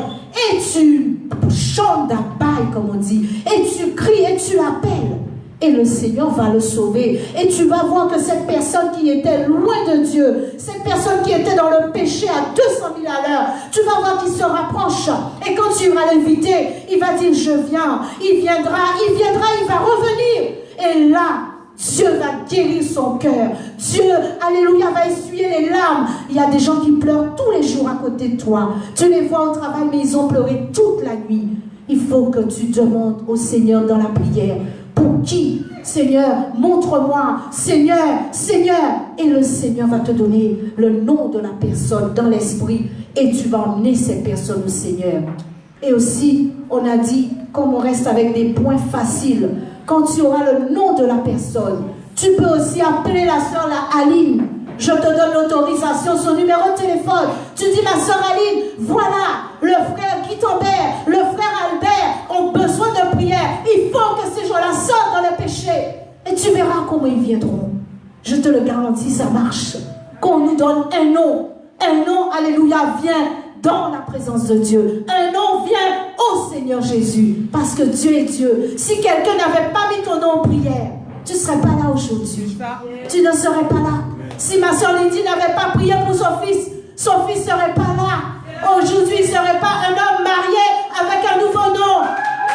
Et tu chantes d'un bail, comme on dit. Et tu cries et tu l'appelles. Et le Seigneur va le sauver. Et tu vas voir que cette personne qui était loin de Dieu, cette personne qui était dans le péché à 200 000 à l'heure, tu vas voir qu'il se rapproche. Et quand tu vas l'inviter, il va dire je viens. Il viendra, il va revenir. Et là, Dieu va guérir son cœur. Dieu, alléluia, va essuyer les larmes. Il y a des gens qui pleurent tous les jours à côté de toi. Tu les vois au travail, mais ils ont pleuré toute la nuit. Il faut que tu demandes au Seigneur dans la prière. Pour qui? Seigneur, montre-moi. Seigneur, Seigneur. Et le Seigneur va te donner le nom de la personne dans l'esprit. Et tu vas emmener cette personne au Seigneur. Et aussi, on a dit, comme on reste avec des points faciles, quand tu auras le nom de la personne, tu peux aussi appeler la sœur Aline. Je te donne l'autorisation, son numéro de téléphone. Tu dis, ma sœur Aline, voilà, le frère Guitambert, le frère Albert ont besoin de prière. Il faut que ces gens-là sortent dans le péché. Et tu verras comment ils viendront. Je te le garantis, ça marche. Qu'on nous donne un nom, alléluia, vient dans la présence de Dieu. Un nom vient au Seigneur Jésus. Parce que Dieu est Dieu. Si quelqu'un n'avait pas mis ton nom en prière, tu ne serais pas là aujourd'hui. Tu ne serais pas là. Si ma soeur Lydie n'avait pas prié pour son fils ne serait pas là. Aujourd'hui, il ne serait pas un homme marié avec un nouveau nom.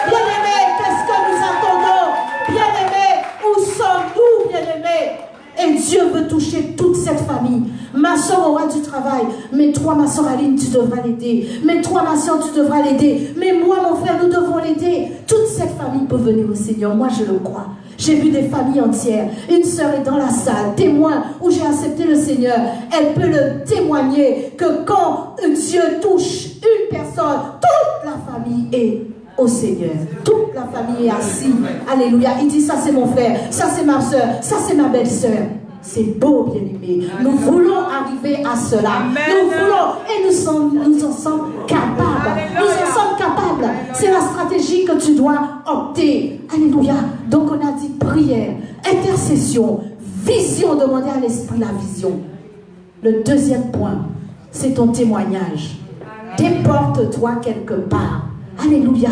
Bien-aimés, qu'est-ce que nous attendons? Bien-aimés, où sommes-nous, bien-aimés? Et Dieu veut toucher toute cette famille. Ma soeur aura du travail. Mais toi, ma soeur Aline, tu devras l'aider. Mais toi, ma soeur, tu devras l'aider. Mais moi, mon frère, nous devons l'aider. Toute cette famille peut venir au Seigneur. Moi, je le crois. J'ai vu des familles entières. Une sœur est dans la salle, témoin, où j'ai accepté le Seigneur. Elle peut le témoigner que quand Dieu touche une personne, toute la famille est au Seigneur. Toute la famille est assise. Alléluia. Il dit, ça c'est mon frère, ça c'est ma soeur, ça c'est ma belle-sœur. C'est beau, bien-aimé. Nous voulons arriver à cela. Nous voulons, et nous en sommes capables. Nous en sommes capables. C'est la stratégie que tu dois opter. Alléluia. Donc on a dit prière, intercession, vision, demander à l'Esprit la vision. Le deuxième point, c'est ton témoignage. Déporte-toi quelque part. Alléluia.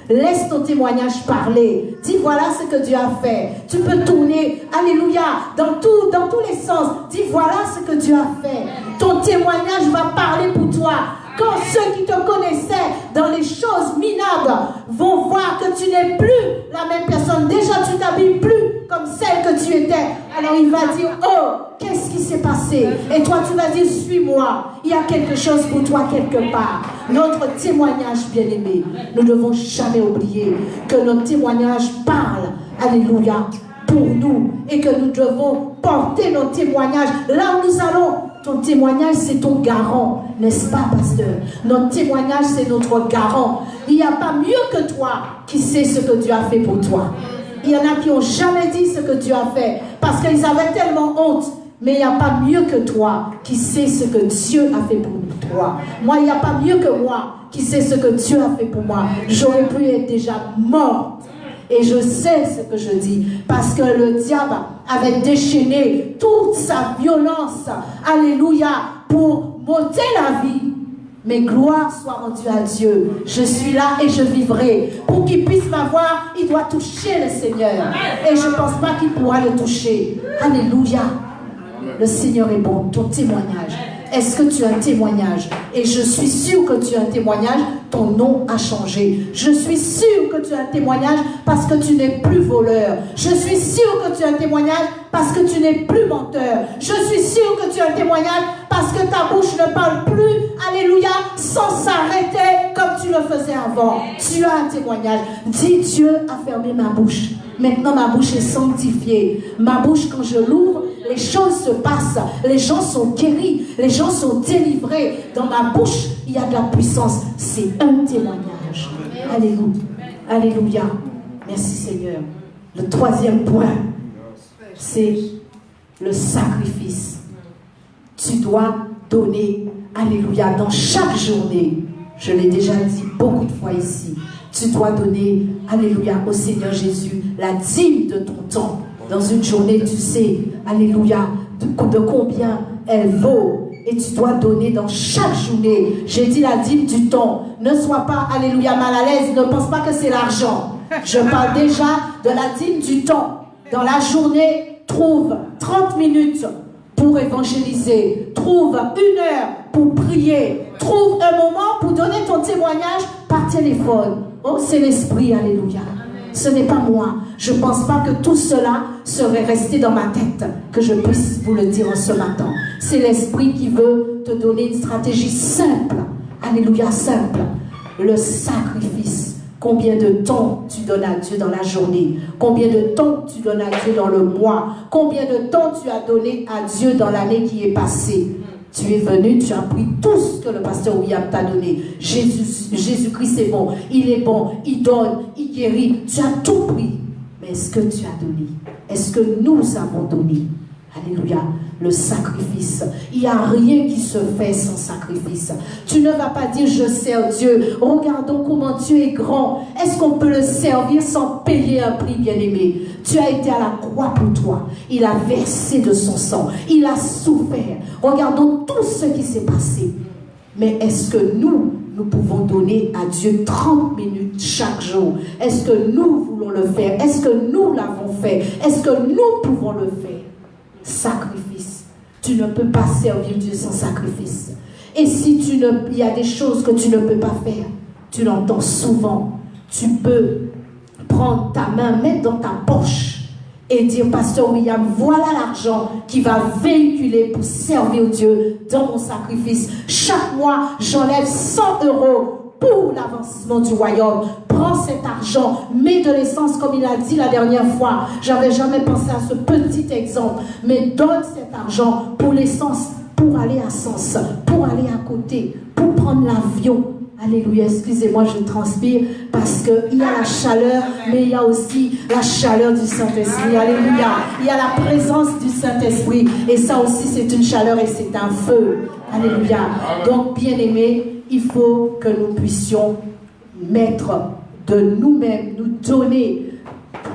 Laisse ton témoignage parler. Dis voilà ce que Dieu a fait. Tu peux tourner, alléluia, dans tous les sens. Dis voilà ce que Dieu a fait. Ton témoignage va parler pour toi. Quand ceux qui te connaissaient dans les choses minables vont voir que tu n'es plus la même personne, déjà tu t'habilles plus comme celle que tu étais, alors il va dire, oh, qu'est-ce qui s'est passé? Et toi tu vas dire, suis-moi, il y a quelque chose pour toi quelque part. Notre témoignage, bien-aimé, nous ne devons jamais oublier que notre témoignage parle, alléluia, pour nous, et que nous devons porter notre témoignage là où nous allons. Ton témoignage, c'est ton garant, n'est-ce pas, pasteur? Notre témoignage, c'est notre garant. Il n'y a pas mieux que toi qui sait ce que Dieu a fait pour toi. Il y en a qui n'ont jamais dit ce que Dieu a fait parce qu'ils avaient tellement honte. Mais il n'y a pas mieux que toi qui sait ce que Dieu a fait pour toi. Moi, il n'y a pas mieux que moi qui sait ce que Dieu a fait pour moi. J'aurais pu être déjà morte. Et je sais ce que je dis, parce que le diable avait déchaîné toute sa violence, alléluia, pour m'ôter la vie. Mais gloire soit rendue à Dieu. Je suis là et je vivrai. Pour qu'il puisse m'avoir, il doit toucher le Seigneur. Et je ne pense pas qu'il pourra le toucher. Alléluia. Le Seigneur est bon. Ton témoignage. Est-ce que tu as un témoignage? Et je suis sûre que tu as un témoignage, ton nom a changé. Je suis sûre que tu as un témoignage parce que tu n'es plus voleur. Je suis sûre que tu as un témoignage parce que tu n'es plus menteur. Je suis sûre que tu as un témoignage parce que ta bouche ne parle plus, alléluia, sans s'arrêter comme tu le faisais avant. Tu as un témoignage. Dis, Dieu a fermé ma bouche. Maintenant, ma bouche est sanctifiée. Ma bouche, quand je l'ouvre, les choses se passent. Les gens sont guéris. Les gens sont délivrés. Dans ma bouche, il y a de la puissance. C'est un témoignage. Alléluia. Alléluia. Merci Seigneur. Le troisième point, c'est le sacrifice. Tu dois donner, alléluia, dans chaque journée. Je l'ai déjà dit beaucoup de fois ici. Tu dois donner, alléluia, au Seigneur Jésus, la dîme de ton temps. Dans une journée, tu sais, alléluia, de combien elle vaut. Et tu dois donner dans chaque journée. J'ai dit la dîme du temps. Ne sois pas, alléluia, mal à l'aise. Ne pense pas que c'est l'argent. Je parle déjà de la dîme du temps. Dans la journée, trouve 30 minutes pour évangéliser. Trouve 1 heure pour prier. Trouve un moment pour donner ton témoignage par téléphone. Oh, c'est l'Esprit, alléluia. Ce n'est pas moi. Je ne pense pas que tout cela serait resté dans ma tête, que je puisse vous le dire en ce matin. C'est l'Esprit qui veut te donner une stratégie simple. Alléluia, simple. Le sacrifice. Combien de temps tu donnes à Dieu dans la journée? Combien de temps tu donnes à Dieu dans le mois? Combien de temps tu as donné à Dieu dans l'année qui est passée? Tu es venu, tu as pris tout ce que le pasteur William t'a donné. Jésus-Christ est bon, il donne, il guérit. Tu as tout pris. Mais est-ce que tu as donné? Est-ce que nous avons donné? Alléluia, le sacrifice. Il n'y a rien qui se fait sans sacrifice. Tu ne vas pas dire je sers Dieu. Regardons comment Dieu est grand. Est-ce qu'on peut le servir sans payer un prix, bien-aimé? Tu as été à la croix pour toi. Il a versé de son sang. Il a souffert. Regardons tout ce qui s'est passé. Mais est-ce que nous pouvons donner à Dieu 30 minutes chaque jour? Est-ce que nous voulons le faire? Est-ce que nous l'avons fait? Est-ce que nous pouvons le faire? Sacrifice. Tu ne peux pas servir Dieu sans sacrifice. Et si il y a des choses que tu ne peux pas faire, tu l'entends souvent, tu peux prendre ta main, mettre dans ta poche et dire, Pasteur William, voilà l'argent qui va véhiculer pour servir Dieu dans mon sacrifice. Chaque mois, j'enlève 100 € pour l'avancement du royaume. Prends cet argent, mets de l'essence comme il a dit la dernière fois. J'avais jamais pensé à ce petit exemple, mais donne cet argent pour l'essence, pour aller à Sens, pour aller à côté, pour prendre l'avion. Alléluia, excusez-moi, je transpire parce qu'il y a la chaleur, mais il y a aussi la chaleur du Saint-Esprit. Alléluia, il y a la présence du Saint-Esprit et ça aussi c'est une chaleur et c'est un feu. Alléluia. Donc bien aimé, il faut que nous puissions mettre de nous-mêmes, nous donner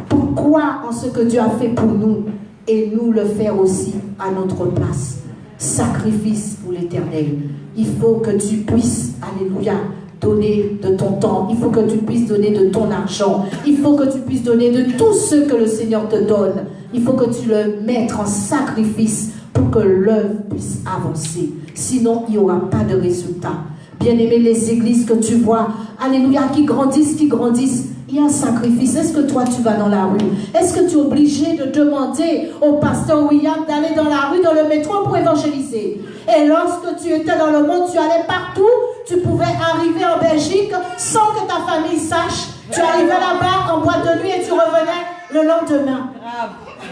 pourquoi en ce que Dieu a fait pour nous et nous le faire aussi à notre place. Sacrifice pour l'Éternel. Il faut que tu puisses, alléluia, donner de ton temps. Il faut que tu puisses donner de ton argent. Il faut que tu puisses donner de tout ce que le Seigneur te donne. Il faut que tu le mettes en sacrifice pour que l'œuvre puisse avancer. Sinon, il n'y aura pas de résultat. Bien-aimé, les églises que tu vois, alléluia, qui grandissent, il y a un sacrifice. Est-ce que toi, tu vas dans la rue? Est-ce que tu es obligé de demander au pasteur William d'aller dans la rue, dans le métro pour évangéliser? Et lorsque tu étais dans le monde, tu allais partout, tu pouvais arriver en Belgique sans que ta famille sache. Tu arrivais là-bas en boîte de nuit et tu revenais le lendemain.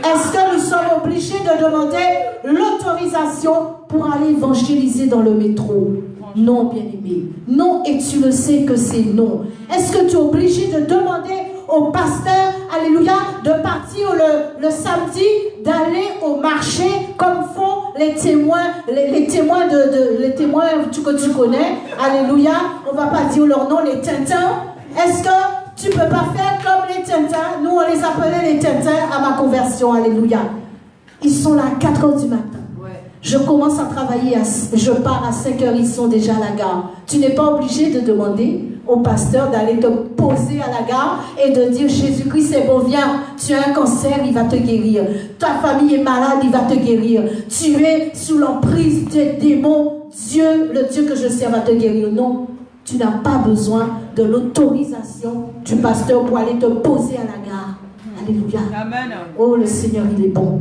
Est-ce que nous sommes obligés de demander l'autorisation pour aller évangéliser dans le métro? Non, bien-aimé. Non, et tu le sais que c'est non. Est-ce que tu es obligé de demander au pasteur, alléluia, de partir le samedi, d'aller au marché comme font les témoins, les témoins que tu connais, alléluia, on ne va pas dire leur nom, les Tintins. Est-ce que tu ne peux pas faire comme les Tintins? Nous, on les appelait les Tintins à ma conversion, alléluia. Ils sont là à 4 h du matin. Je commence à travailler, je pars à 5 h, ils sont déjà à la gare. Tu n'es pas obligé de demander au pasteur d'aller te poser à la gare et de dire Jésus-Christ c'est bon, viens, tu as un cancer, il va te guérir. Ta famille est malade, il va te guérir. Tu es sous l'emprise des démons, Dieu, le Dieu que je sers va te guérir. Non, tu n'as pas besoin de l'autorisation du pasteur pour aller te poser à la gare. Alléluia. Amen. Oh, le Seigneur, il est bon.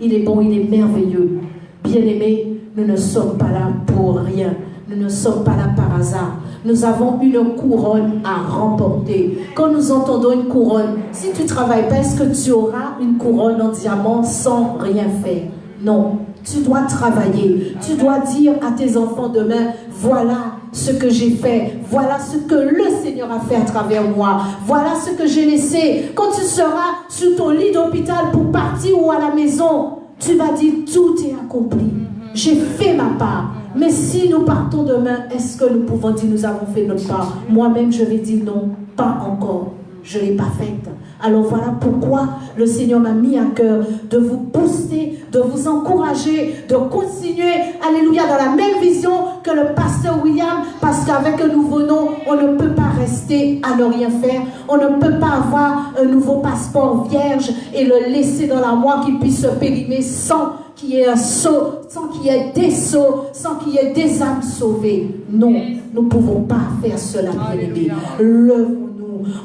Il est bon, il est merveilleux. Bien-aimés, nous ne sommes pas là pour rien. Nous ne sommes pas là par hasard. Nous avons une couronne à remporter. Quand nous entendons une couronne, si tu ne travailles pas, est-ce que tu auras une couronne en diamant sans rien faire? Non. Tu dois travailler. Tu dois dire à tes enfants demain, voilà ce que j'ai fait. Voilà ce que le Seigneur a fait à travers moi. Voilà ce que j'ai laissé. Quand tu seras sur ton lit d'hôpital pour partir ou à la maison, tu vas dire tout est accompli. J'ai fait ma part. Mais si nous partons demain, est-ce que nous pouvons dire nous avons fait notre part? Moi-même, je vais dire non. pas encore. Je ne l'ai pas faite. Alors voilà pourquoi le Seigneur m'a mis à cœur de vous booster, de vous encourager, de continuer, alléluia, dans la même vision que le pasteur William, parce qu'avec un nouveau nom, on ne peut pas rester à ne rien faire. On ne peut pas avoir un nouveau passeport vierge et le laisser dans l'armoire qui puisse se périmer sans qu'il y ait un saut, sans qu'il y ait des sauts, sans qu'il y ait des âmes sauvées. Non, nous ne pouvons pas faire cela, bien-aimés. Lève-nous,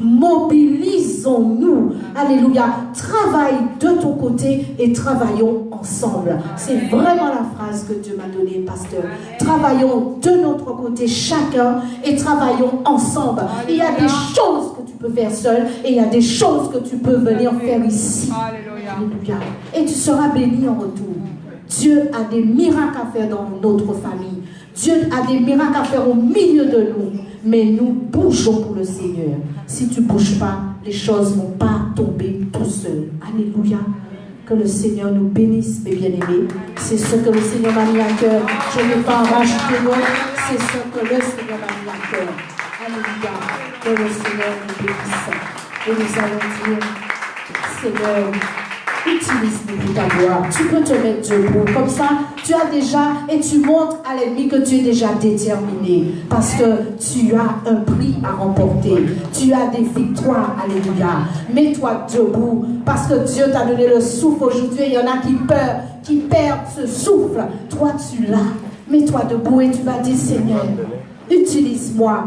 mobilisons-nous. Alléluia. Travaille de ton côté et travaillons ensemble. C'est vraiment la phrase que Dieu m'a donnée, pasteur. Travaillons de notre côté chacun et travaillons ensemble. Il y a des choses que tu peux faire seul et il y a des choses que tu peux venir faire ici. Alléluia. Et tu seras béni en retour. Dieu a des miracles à faire dans notre famille. Dieu a des miracles à faire au milieu de nous. Mais nous bougeons pour le Seigneur. Si tu ne bouges pas, les choses ne vont pas tomber tout seul. Alléluia. Que le Seigneur nous bénisse, mes bien-aimés. C'est ce que le Seigneur m'a mis à cœur. Je ne vais pas en rajouter d'autres. C'est ce que le Seigneur m'a mis à cœur. Alléluia. Que le Seigneur nous bénisse. Et nous allons dire, Seigneur, utilise-nous pour ta gloire. Tu peux te mettre debout. Comme ça, tu as déjà, et tu montres à l'ennemi que tu es déjà déterminé. Parce que tu as un prix à remporter. Tu as des victoires. Alléluia. Mets-toi debout. Parce que Dieu t'a donné le souffle aujourd'hui. Il y en a qui perdent ce souffle. Toi, tu l'as. Mets-toi debout et tu vas dire, Seigneur, utilise-moi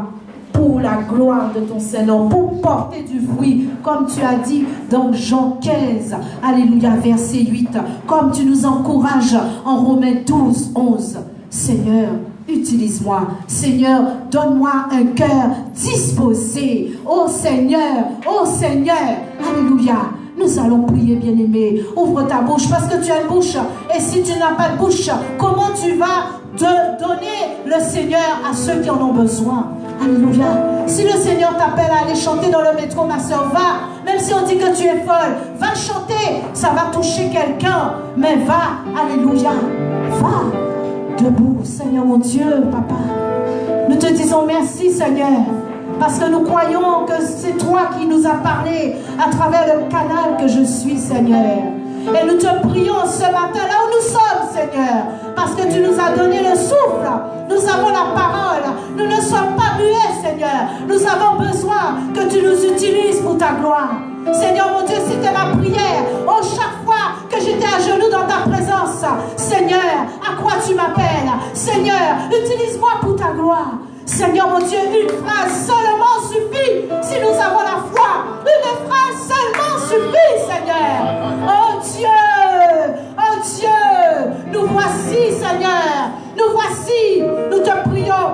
pour la gloire de ton Saint-Nom, pour porter du fruit, comme tu as dit dans Jean 15, alléluia, verset 8, comme tu nous encourages en Romains 12, 11. Seigneur, utilise-moi. Seigneur, donne-moi un cœur disposé. Oh Seigneur, alléluia. Nous allons prier, bien-aimé. Ouvre ta bouche parce que tu as une bouche. Et si tu n'as pas de bouche, comment tu vas donner le Seigneur à ceux qui en ont besoin? Alléluia. Si le Seigneur t'appelle à aller chanter dans le métro, ma soeur, va. Même si on dit que tu es folle, va chanter. Ça va toucher quelqu'un. Mais va. Alléluia. Va. Debout, Seigneur mon Dieu, papa. Nous te disons merci, Seigneur. Parce que nous croyons que c'est toi qui nous as parlé à travers le canal que je suis, Seigneur. Et nous te prions ce matin, là où nous sommes, Seigneur, parce que tu nous as donné le souffle. Nous avons la parole. Nous ne sommes pas muets, Seigneur. Nous avons besoin que tu nous utilises pour ta gloire. Seigneur, mon Dieu, c'était ma prière. Oh, chaque fois que j'étais à genoux dans ta présence, Seigneur, à quoi tu m'appelles? Seigneur, utilise-moi pour ta gloire. Seigneur, mon Dieu, une phrase seulement suffit si nous avons la foi. Une phrase seulement suffit, Seigneur. Oh Dieu, nous voici, Seigneur. Nous voici, nous te prions,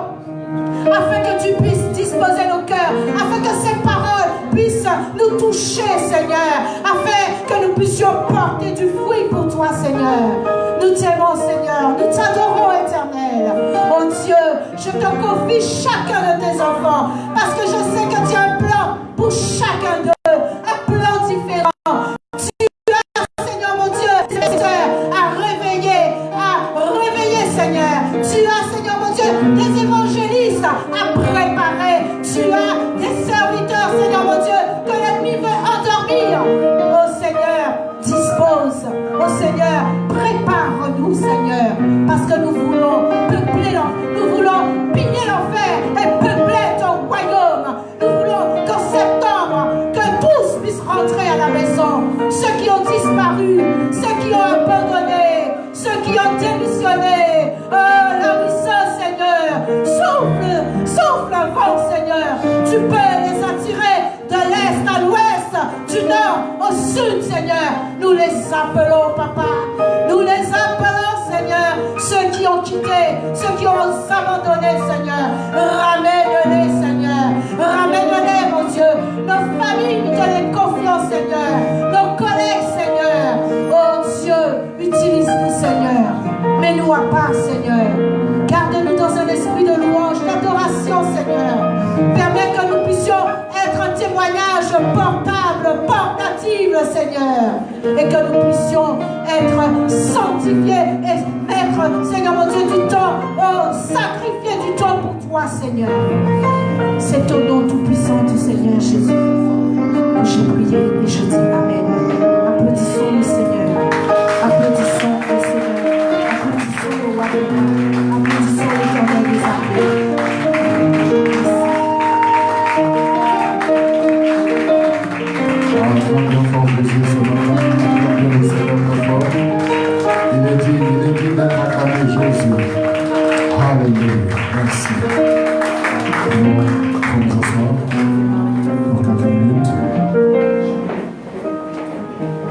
afin que tu puisses disposer nos cœurs, afin que ces paroles puissent nous toucher, Seigneur, afin que nous puissions porter du fruit pour toi, Seigneur. Nous t'aimons, Seigneur, nous t'adorons, Éternel. Oh Dieu, je te confie chacun de tes enfants, parce que je sais que tu as un plan pour chacun d'eux, un plan différent. Tu as, Seigneur mon Dieu, à réveiller, Seigneur. Tu as, Seigneur mon Dieu, des évangélistes à préparer. Tu as des serviteurs, Seigneur mon Dieu, que l'ennemi veut endormir. Oh Seigneur, dispose. Oh Seigneur, prépare-nous, Seigneur, parce que nous voulons peupler l'enfer, nous voulons piller l'enfer et peupler ton royaume. Nous voulons qu'en septembre, que tous puissent rentrer à la maison. Ceux qui ont disparu, ceux qui ont abandonné, ceux qui ont démissionné. Oh, la puissance, Seigneur, souffle un vent, Seigneur. Tu peux les attirer de l'est à l'ouest, du nord au sud, Seigneur. Nous les appelons, papa. Nous les appelons, Seigneur. Ceux qui ont quitté, ceux qui ont abandonné, Seigneur. Ramène-les, Seigneur. Ramène-les, mon Dieu. Nos familles, nous te les confions, Seigneur. Nos collègues, Seigneur. Oh Dieu, utilise-nous, Seigneur. Mets-nous à part, Seigneur. Garde-nous dans un esprit de louange, d'adoration, Seigneur. Permets que nous puissions être un témoignage portable, portative, Seigneur. Et que nous puissions être sanctifiés et mettre, Seigneur mon Dieu, du temps, sacrifier du temps pour toi, Seigneur. C'est au nom tout-puissant du Seigneur Jésus. J'ai prié et je dis Amen. Applaudissons le Seigneur. Applaudissons le Seigneur. Applaudissons le roi des rois. Applaudissons l'Éternel des armées. Il est dit d'être acclamé Jésus. Alléluia. Merci. Nous nous asseoir pour quelques minutes.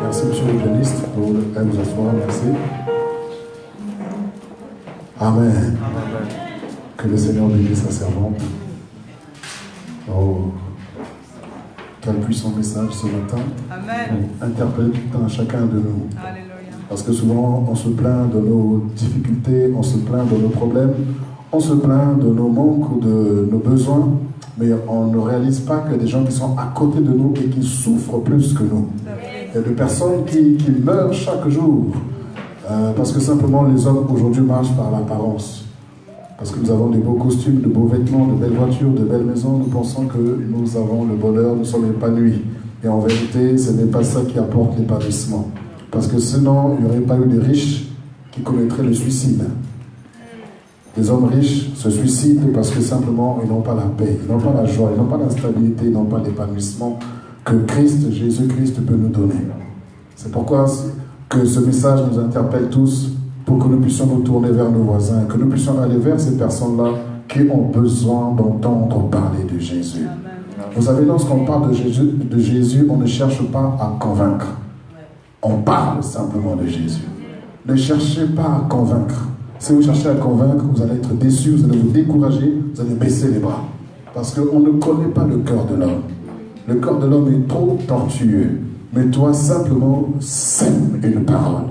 Merci, monsieur le pianiste, pour vous asseoir. Merci. Amen. Que le Seigneur bénisse sa servante. Oh, quel puissant message ce matin. Amen. Interpelle tout un chacun de nous. Alléluia. Parce que souvent, on se plaint de nos difficultés, on se plaint de nos problèmes, on se plaint de nos manques ou de nos besoins, mais on ne réalise pas qu'il y a des gens qui sont à côté de nous et qui souffrent plus que nous. Il y a des personnes qui meurent chaque jour, parce que simplement les hommes aujourd'hui marchent par l'apparence. Parce que nous avons de beaux costumes, de beaux vêtements, de belles voitures, de belles maisons, nous pensons que nous avons le bonheur, nous sommes épanouis. Et en vérité, ce n'est pas ça qui apporte l'épanouissement. Parce que sinon, il n'y aurait pas eu de riches qui commettraient le suicide. Les hommes riches se suicident parce que simplement, ils n'ont pas la paix, ils n'ont pas la joie, ils n'ont pas la stabilité, ils n'ont pas l'épanouissement que Christ, Jésus-Christ peut nous donner. C'est pourquoi que ce message nous interpelle tous pour que nous puissions nous tourner vers nos voisins, que nous puissions aller vers ces personnes-là qui ont besoin d'entendre parler de Jésus. Vous savez, lorsqu'on parle de Jésus, on ne cherche pas à convaincre. On parle simplement de Jésus. Ne cherchez pas à convaincre. Si vous cherchez à convaincre, vous allez être déçus, vous allez vous décourager, vous allez baisser les bras. Parce qu'on ne connaît pas le cœur de l'homme. Le cœur de l'homme est trop tortueux. Mais toi, simplement, sème une parole.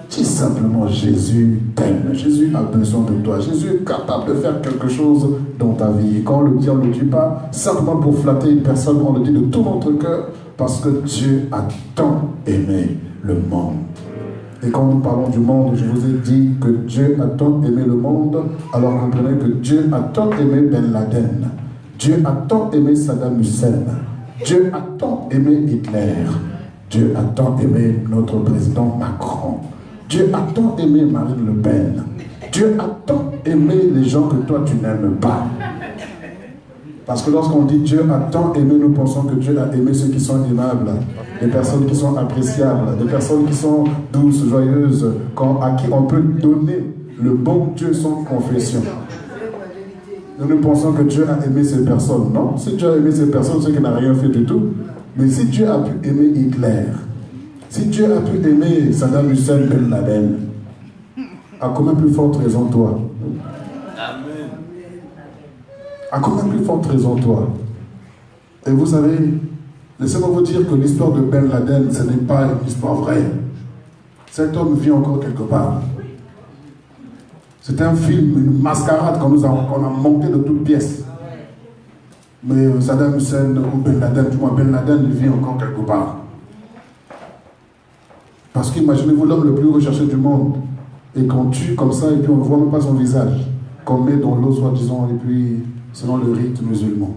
Dis simplement, Jésus t'aime. Jésus a besoin de toi. Jésus est capable de faire quelque chose dans ta vie. Et quand on le dit, on ne le dit pas simplement pour flatter une personne, on le dit de tout notre cœur, parce que Dieu a tant aimé le monde. Et quand nous parlons du monde, je vous ai dit que Dieu a tant aimé le monde, alors comprenez que Dieu a tant aimé Ben Laden. Dieu a tant aimé Saddam Hussein. Dieu a tant aimé Hitler. Dieu a tant aimé notre président Macron. Dieu a tant aimé Marine Le Pen. Dieu a tant aimé les gens que toi tu n'aimes pas. Parce que lorsqu'on dit Dieu a tant aimé, nous pensons que Dieu a aimé ceux qui sont aimables, des personnes qui sont appréciables, des personnes qui sont douces, joyeuses, à qui on peut donner le bon Dieu sans confession. Nous pensons que Dieu a aimé ces personnes. Non, si Dieu a aimé ces personnes, c'est qu'il n'a rien fait du tout. Mais si Dieu a pu aimer Hitler, si Dieu a pu aimer Saddam Hussein, Ben Laden, à combien plus forte raison toi? À combien plus forte raison toi? Et vous savez, laissez-moi vous dire que l'histoire de Ben Laden, ce n'est pas une histoire vraie. Cet homme vit encore quelque part. C'est un film, une mascarade qu'on a monté de toutes pièces. Mais Saddam Hussein ou Ben Laden, du moins Ben Laden, il vit encore quelque part. Parce qu'imaginez-vous l'homme le plus recherché du monde, et qu'on tue comme ça, et puis on ne voit même pas son visage, qu'on met dans l'eau, soi-disant, et puis selon le rite musulman.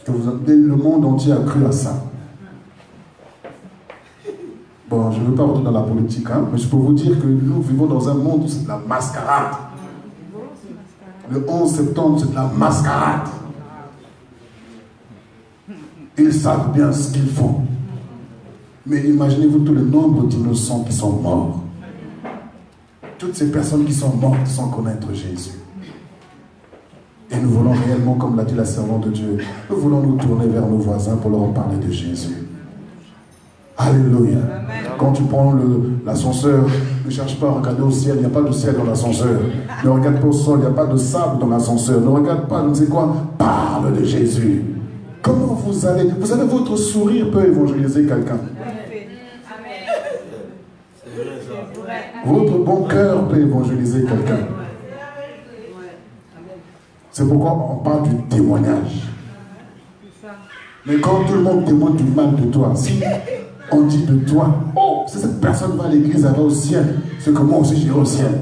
Le monde entier a cru à ça. Bon, je ne veux pas rentrer dans la politique, hein, mais je peux vous dire que nous vivons dans un monde où c'est de la mascarade. Le 11 septembre, c'est de la mascarade. Ils savent bien ce qu'ils font. Mais imaginez-vous tout le nombre d'innocents qui sont morts. Toutes ces personnes qui sont mortes sans connaître Jésus. Et nous voulons réellement, comme l'a dit la servante de Dieu, nous voulons nous tourner vers nos voisins pour leur parler de Jésus. Alléluia. Quand tu prends l'ascenseur, ne cherche pas à regarder au ciel, il n'y a pas de ciel dans l'ascenseur. Ne regarde pas au sol, il n'y a pas de sable dans l'ascenseur. Ne regarde pas, je ne sais quoi, parle de Jésus. Comment vous allez? Vous savez, votre sourire peut évangéliser quelqu'un. Votre bon cœur peut évangéliser quelqu'un. C'est pourquoi on parle du témoignage. Mais quand tout le monde témoigne du mal de toi, si on dit de toi, oh, si cette personne va à l'église, elle va au ciel, c'est que moi aussi j'irai au ciel.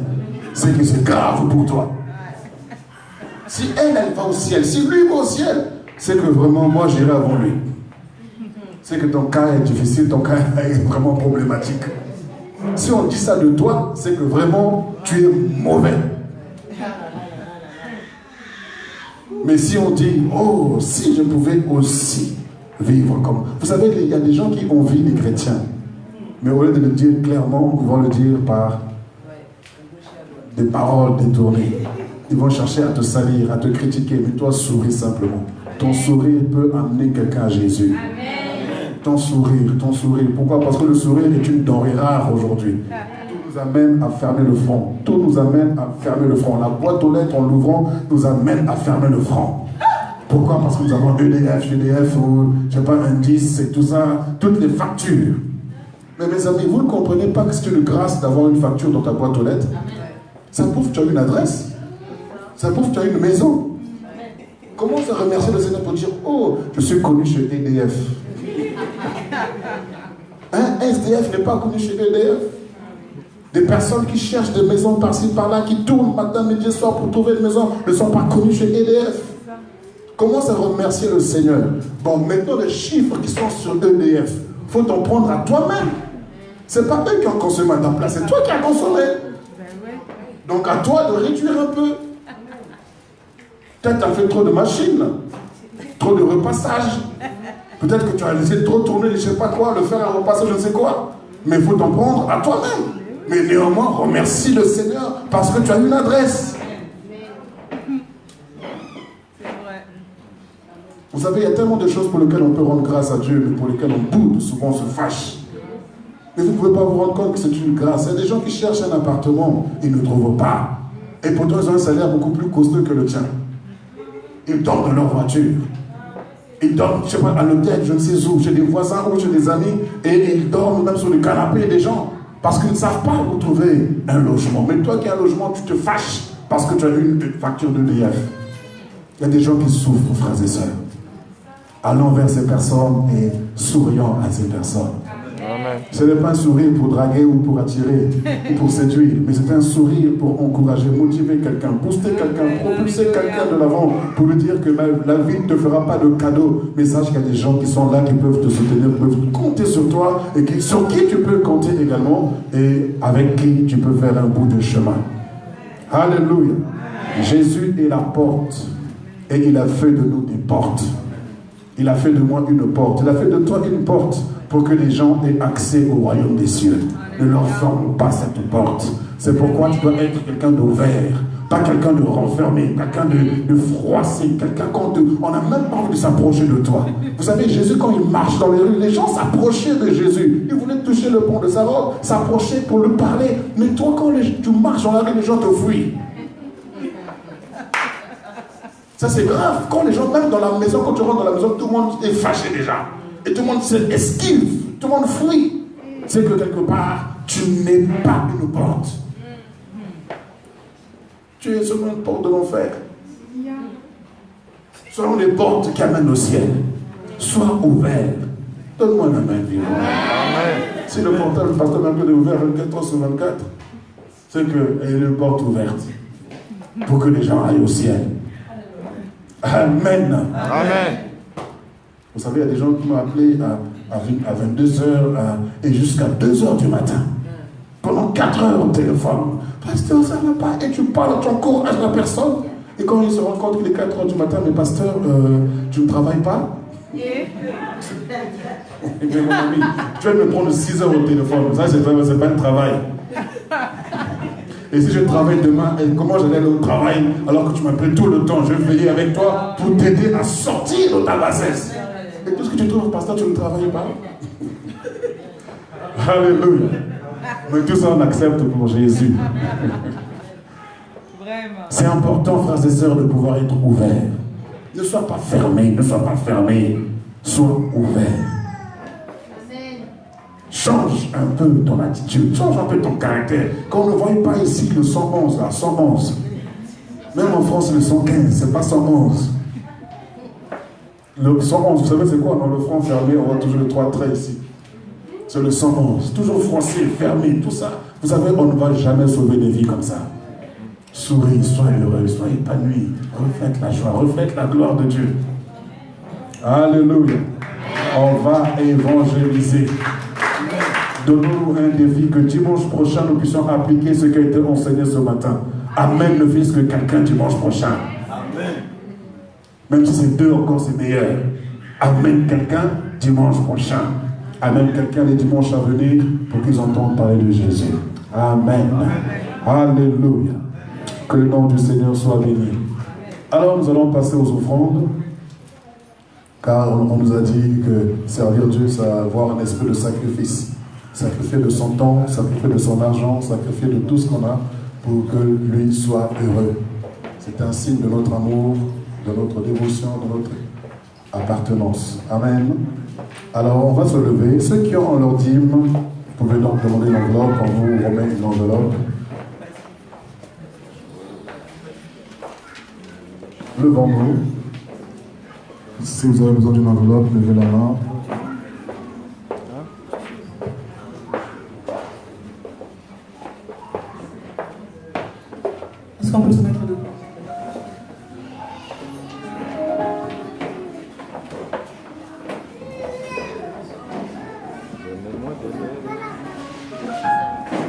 C'est que c'est grave pour toi. Si elle va au ciel, si lui va au ciel, c'est que vraiment, moi, j'irai avant lui. C'est que ton cas est difficile, ton cas est vraiment problématique. Si on dit ça de toi, c'est que vraiment, tu es mauvais. Mais si on dit, oh, si je pouvais aussi vivre comme... Vous savez, il y a des gens qui envient les chrétiens. Mais au lieu de le dire clairement, ils vont le dire par des paroles détournées. Ils vont chercher à te salir, à te critiquer. Mais toi, souris simplement. Ton sourire peut amener quelqu'un à Jésus. Ton sourire. Pourquoi? Parce que le sourire est une denrée rare aujourd'hui. Tout nous amène à fermer le front. Tout nous amène à fermer le front. La boîte aux lettres, en l'ouvrant, nous amène à fermer le front. Pourquoi? Parce que nous avons EDF, GDF, ou je sais pas, indice, et tout ça, toutes les factures. Mais mes amis, vous ne comprenez pas que c'est une grâce d'avoir une facture dans ta boîte aux lettres. Ça prouve que tu as une adresse. Ça prouve que tu as une maison. Commence à remercier le Seigneur pour dire, oh, je suis connu chez EDF. Un SDF n'est pas connu chez EDF. Des personnes qui cherchent des maisons par-ci, par-là, qui tournent matin, midi, soir pour trouver une maison, ne sont pas connues chez EDF. Commence à remercier le Seigneur. Bon, maintenant les chiffres qui sont sur EDF, il faut t'en prendre à toi-même. Ce n'est pas eux qui ont consommé à ta place, c'est toi qui as consommé. Donc à toi de réduire un peu. Peut-être que tu as fait trop de machines, trop de repassage. Peut-être que tu as laissé trop tourner, je ne sais pas quoi, le faire un repassage, je ne sais quoi. Mais il faut t'en prendre à toi-même. Mais néanmoins, remercie le Seigneur parce que tu as une adresse. Vous savez, il y a tellement de choses pour lesquelles on peut rendre grâce à Dieu, mais pour lesquelles on boude, souvent on se fâche. Mais vous ne pouvez pas vous rendre compte que c'est une grâce. Il y a des gens qui cherchent un appartement, ils ne trouvent pas. Et pourtant, ils ont un salaire beaucoup plus costaud que le tien. Ils dorment dans leur voiture. Ils dorment, je ne sais pas, à l'hôtel, je ne sais où, chez des voisins ou chez des amis, et ils dorment même sur le canapé des gens, parce qu'ils ne savent pas où trouver un logement. Mais toi qui as un logement, tu te fâches parce que tu as eu une facture d'EDF. Il y a des gens qui souffrent, frères et sœurs. Allons vers ces personnes et sourions à ces personnes. Amen. Ce n'est pas un sourire pour draguer ou pour attirer ou pour séduire, mais c'est un sourire pour encourager, motiver quelqu'un, booster quelqu'un, propulser quelqu'un de l'avant pour lui dire que la vie ne te fera pas de cadeau. Mais sache qu'il y a des gens qui sont là, qui peuvent te soutenir, qui peuvent compter sur toi et sur qui tu peux compter également et avec qui tu peux faire un bout de chemin. Alléluia. Jésus est la porte et il a fait de nous des portes. Il a fait de moi une porte. Il a fait de toi une porte pour que les gens aient accès au royaume des cieux. Ne leur ferme pas cette porte. C'est pourquoi tu dois être quelqu'un d'ouvert, pas quelqu'un de renfermé, quelqu'un de froissé, quelqu'un on n'a même pas envie de s'approcher de toi. Vous savez, Jésus, quand il marche dans les rues, les gens s'approchaient de Jésus. Ils voulaient toucher le pont de sa robe, s'approcher pour lui parler. Mais toi, quand tu marches dans la rue, les gens te fuient. Ça c'est grave. Quand les gens, même dans la maison, quand tu rentres dans la maison, tout le monde est fâché déjà. Et tout le monde s'esquive. Tout le monde fuit. C'est que quelque part, tu n'es pas une porte. Tu es sur une porte de l'enfer. Soyons les portes qui amènent au ciel. Sois ouvert. Donne-moi la main, vivant. Si le portail, le pasteur Marc est ouvert 24 heures sur 24, c'est qu'il y a une porte ouverte pour que les gens aillent au ciel. Amen. Amen. Vous savez, il y a des gens qui m'ont appelé à 22h et jusqu'à 2h du matin. Pendant 4 heures au téléphone. Pasteur, ça ne va pas. Et tu parles, tu encourages la personne. Et quand ils se rendent compte qu'il est 4 heures du matin, mais pasteur, tu ne travailles pas? Mais mon ami, tu vas me prendre 6 heures au téléphone. Ça, c'est pas un travail. Et si je travaille demain, comment j'allais aller au travail alors que tu m'appelles tout le temps? Je vais veiller avec toi pour t'aider à sortir de ta bassesse. Et tout ce que tu trouves, pasteur, tu ne travailles pas. Alléluia. Mais tout ça, on accepte pour Jésus. C'est important, frères et sœurs, de pouvoir être ouvert. Ne sois pas fermé, ne sois pas fermé. Sois ouvert. Change un peu ton attitude, change un peu ton caractère. Qu'on ne voit pas ici le 111, là, 111. Même en France, le 115, c'est pas 111. Le 111, vous savez c'est quoi? Dans le front fermé, on voit toujours les 3 traits ici. C'est le 111. Toujours froissé, fermé, tout ça. Vous savez, on ne va jamais sauver des vies comme ça. Souris, sois heureux, sois épanoui. Reflète la joie, reflète la gloire de Dieu. Alléluia. On va évangéliser. Donnons-nous un défi que dimanche prochain, nous puissions appliquer ce qui a été enseigné ce matin. Amène le fils que quelqu'un dimanche prochain. Amen. Même si c'est 2 encore, c'est meilleur. Amène quelqu'un dimanche prochain. Amène quelqu'un les dimanches à venir pour qu'ils entendent parler de Jésus. Amen. Alléluia. Que le nom du Seigneur soit béni. Alors nous allons passer aux offrandes. Car on nous a dit que servir Dieu, c'est avoir un esprit de sacrifice. Sacrifier de son temps, sacrifier de son argent, sacrifier de tout ce qu'on a pour que lui soit heureux. C'est un signe de notre amour, de notre dévotion, de notre appartenance. Amen. Alors on va se lever. Ceux qui ont leur dîme, vous pouvez donc demander l'enveloppe, on vous remet une enveloppe. Levons-nous. Si vous avez besoin d'une enveloppe, levez la main. Est-ce qu'on peut se mettre debout?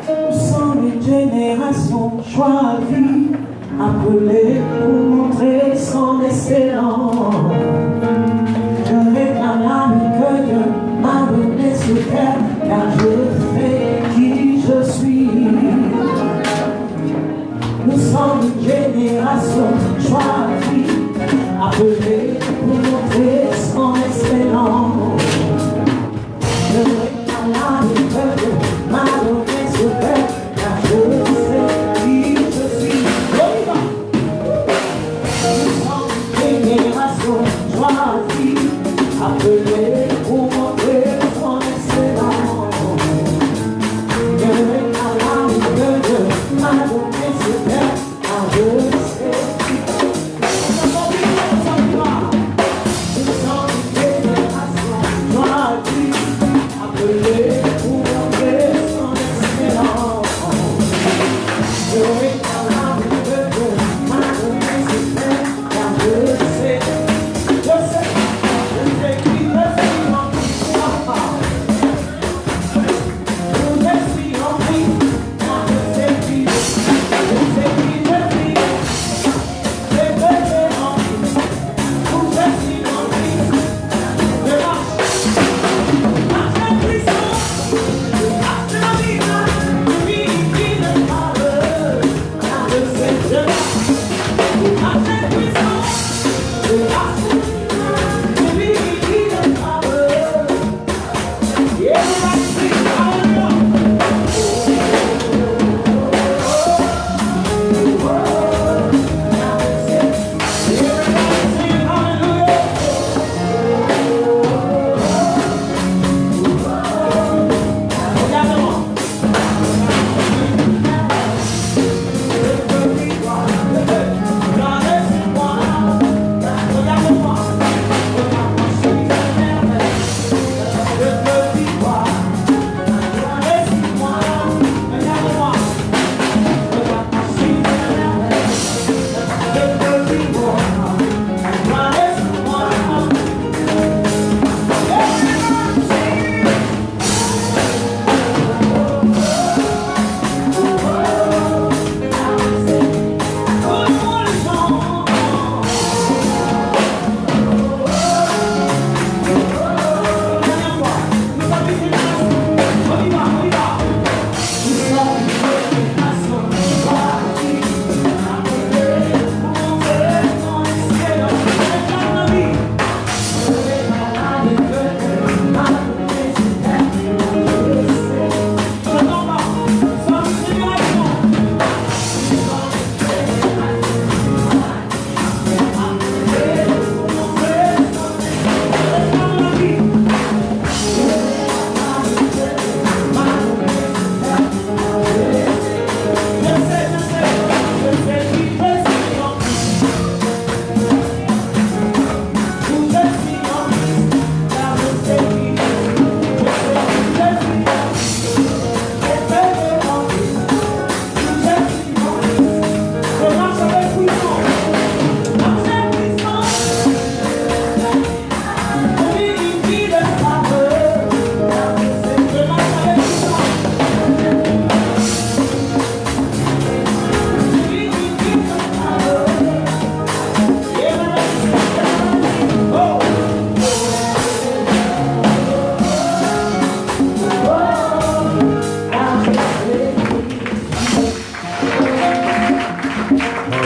Nous sommes une génération choisie, appelée pour montrer son excellence. Je réclame l'ami que Dieu m'a donné sur terre, car je sais qui je suis. Nous sommes une génération choisie, appelée pour montrer son excellence. Je réclame l'ami que Dieu m'a donné sur terre, car je sais qui je suis. Nous sommes une génération choisie, appelée pour montrer son excellence. Je réclame l'ami que Dieu m'a donné sur terre, car je sais qui je suis. Nous sommes une génération choisie, appelée pour montrer son excellence. Je réclame l'ami que Dieu m'a donné sur terre, car je sais qui je suis en Christ. Je suis en Christ, car je sais qui je suis. Je sais qui je suis.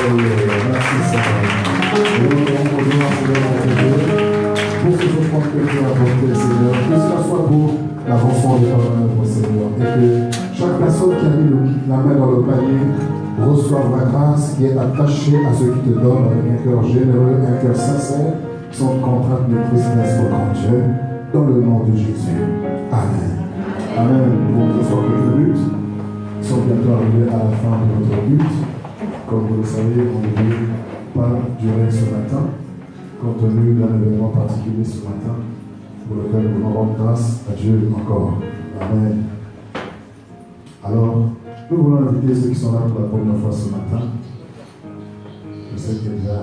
Merci Seigneur. Pour ce offrande que tu as apporté, Seigneur, que cela soit pour l'avancement de ton œuvre, Seigneur, et que chaque personne qui a mis la main dans le panier reçoive la grâce qui est attachée à ce qui te donne avec un cœur généreux, un cœur sincère, sans contrainte de présidence au grand Dieu, dans le nom de Jésus. Amen. Amen. Pour que ce soit quelques minutes, nous sommes bientôt arrivés à la fin de notre culte. Comme vous le savez, on ne veut pas durer ce matin, compte tenu d'un événement particulier ce matin, pour lequel nous rendons grâce à Dieu encore. Amen. Alors, nous voulons inviter ceux qui sont là pour la première fois ce matin. Je sais qu'il y a déjà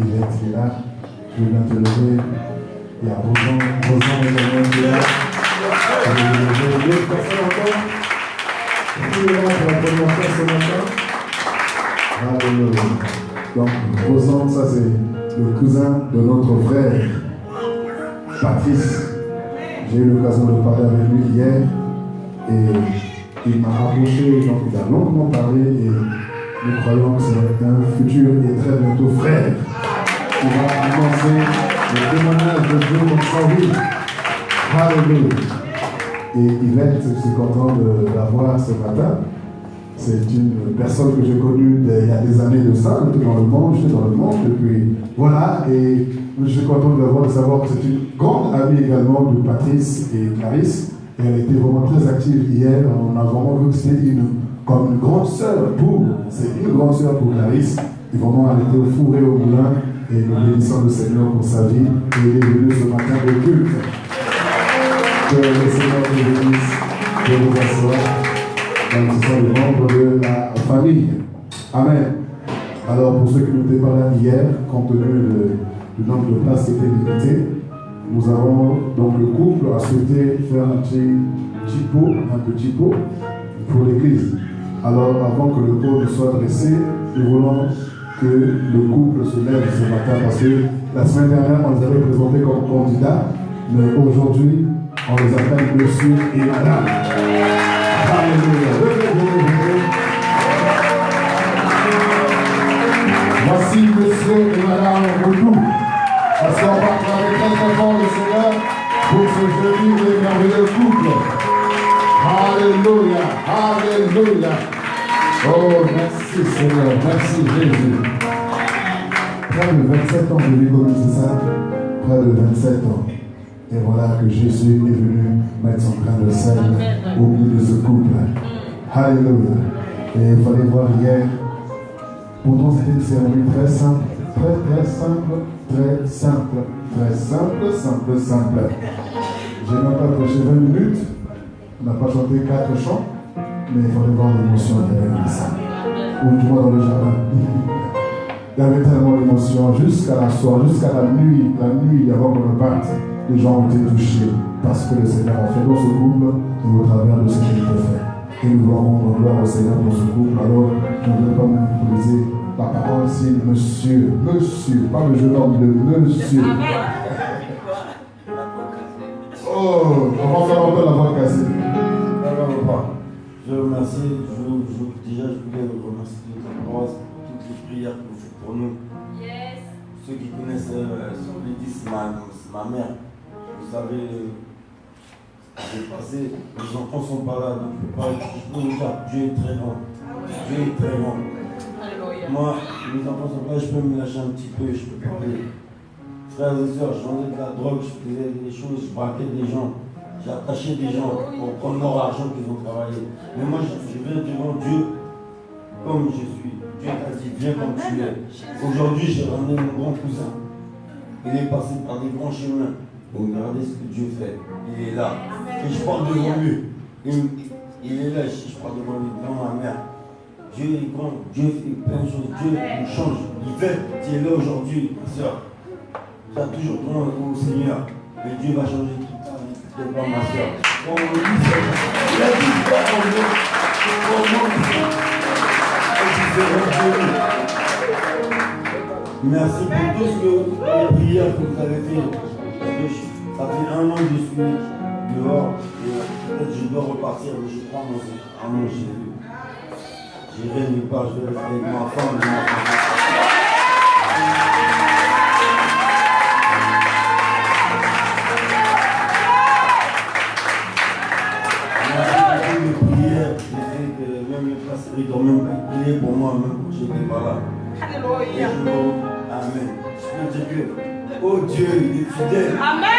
Yvette qui est là. Je vais bien te lever. Il y a Rosan également qui est là. Je vais passer encore. Qui est là pour la première fois ce matin? Alléluia. Donc, Rosan, ça c'est le cousin de notre frère Patrice. J'ai eu l'occasion de parler avec lui hier et il m'a approché, donc il a longuement parlé et nous croyons que c'est un futur et très bientôt frère qui va annoncer le témoignage de Dieu dans sa vie. Alléluia. Et Yvette, je suis content de la voir ce matin. C'est une personne que j'ai connue il y a des années de ça, j'étais dans le monde, depuis. Voilà, et je suis content de la voir, de savoir que c'est une grande amie également de Patrice et Clarisse. Et elle était vraiment très active hier. On a vraiment vu que c'était comme une grande sœur pour Clarisse. Et vraiment, elle était au four et au moulin. Et nous bénissons le Seigneur pour sa vie. Et il est venu ce matin de culte. Que le Seigneur vous bénisse. Que vous asseoir. Donc, ce sont les membres de la famille. Amen. Alors, pour ceux qui nous étaient pas là hier, compte tenu du nombre de places qui étaient limitées, nous avons, donc le couple a souhaité faire un petit pot pour l'église. Alors, avant que le pot ne soit dressé, nous voulons que le couple se lève ce matin parce que la semaine dernière, on les avait présentés comme candidats, mais aujourd'hui, on les appelle monsieur et madame. Alléluia. Voici monsieur et madame Roudou. Parce qu'on va travailler très très fort le Seigneur pour ce joli et merveilleux couple. Alléluia, alléluia. Oh, merci Seigneur, merci Jésus. Près de 27 ans de vie commune, c'est ça? Près de 27 ans. Et voilà que Jésus est venu mettre son grain de sel au milieu de ce couple. Alléluia. Et il fallait voir hier. Pourtant, c'était une cérémonie très simple, très simple. Très simple, très simple. Je n'ai pas prêché 20 minutes, on n'a pas chanté 4 chants, mais il fallait voir l'émotion qu'il y avait dans ça. Ou du moins dans le jardin. Il y avait tellement d'émotion jusqu'à la soirée, jusqu'à la nuit avant qu'on ne parte. Les gens ont été touchés parce que le Seigneur a fait dans ce couple et au travers de ce qu'il peut faire. Et nous voulons rendre gloire au Seigneur dans ce couple. Alors, je ne veux pas monopoliser la parole ici, monsieur, pas le jeune homme, le monsieur. Oh, on va faire un peu la voix cassée. Je remercie, déjà je voulais vous remercier de toute la paroisse, toutes les prières que vous faites pour nous. Yes. Ceux qui connaissent Lydie, c'est ma mère. Vous savez, j'ai passé, les enfants sont pas là, donc je peux vous dire, Dieu est très grand. Dieu est très grand. Moi, mes enfants sont là, je peux me lâcher un petit peu, je peux parler. Frères et sœurs, je vendais de la drogue, je faisais des choses, je braquais des gens, j'ai attaché des gens pour prendre leur argent qu'ils ont travaillé. Mais moi, je viens devant Dieu comme je suis. Dieu t'a dit, viens comme tu es. Aujourd'hui, j'ai ramené mon grand cousin. Il est passé par des grands chemins. Regardez ce que Dieu fait. Il est là. Et je parle devant lui. Il est là, je parle devant lui, devant ma mère. Dieu est grand, Dieu fait plein de choses, Dieu nous change. Il fait, tu es là aujourd'hui, ma soeur. Tu as toujours droit au Seigneur. Mais Dieu va changer toute ta vie, tu ne pas ma soeur. On me dit, il a dit quoi en nous? Merci pour tout ce que les prières que vous avez fait. Ça fait 1 an que je suis dehors. Et peut-être que je dois repartir, mais je crois en mon Jésus. J'irai nulle part, je vais rester avec ma femme et ma femme. Ils ont même prié pour moi, même quand j'étais pas là. Alléluia. Amen. Je peux dire que, oh Dieu, il est fidèle. Amen.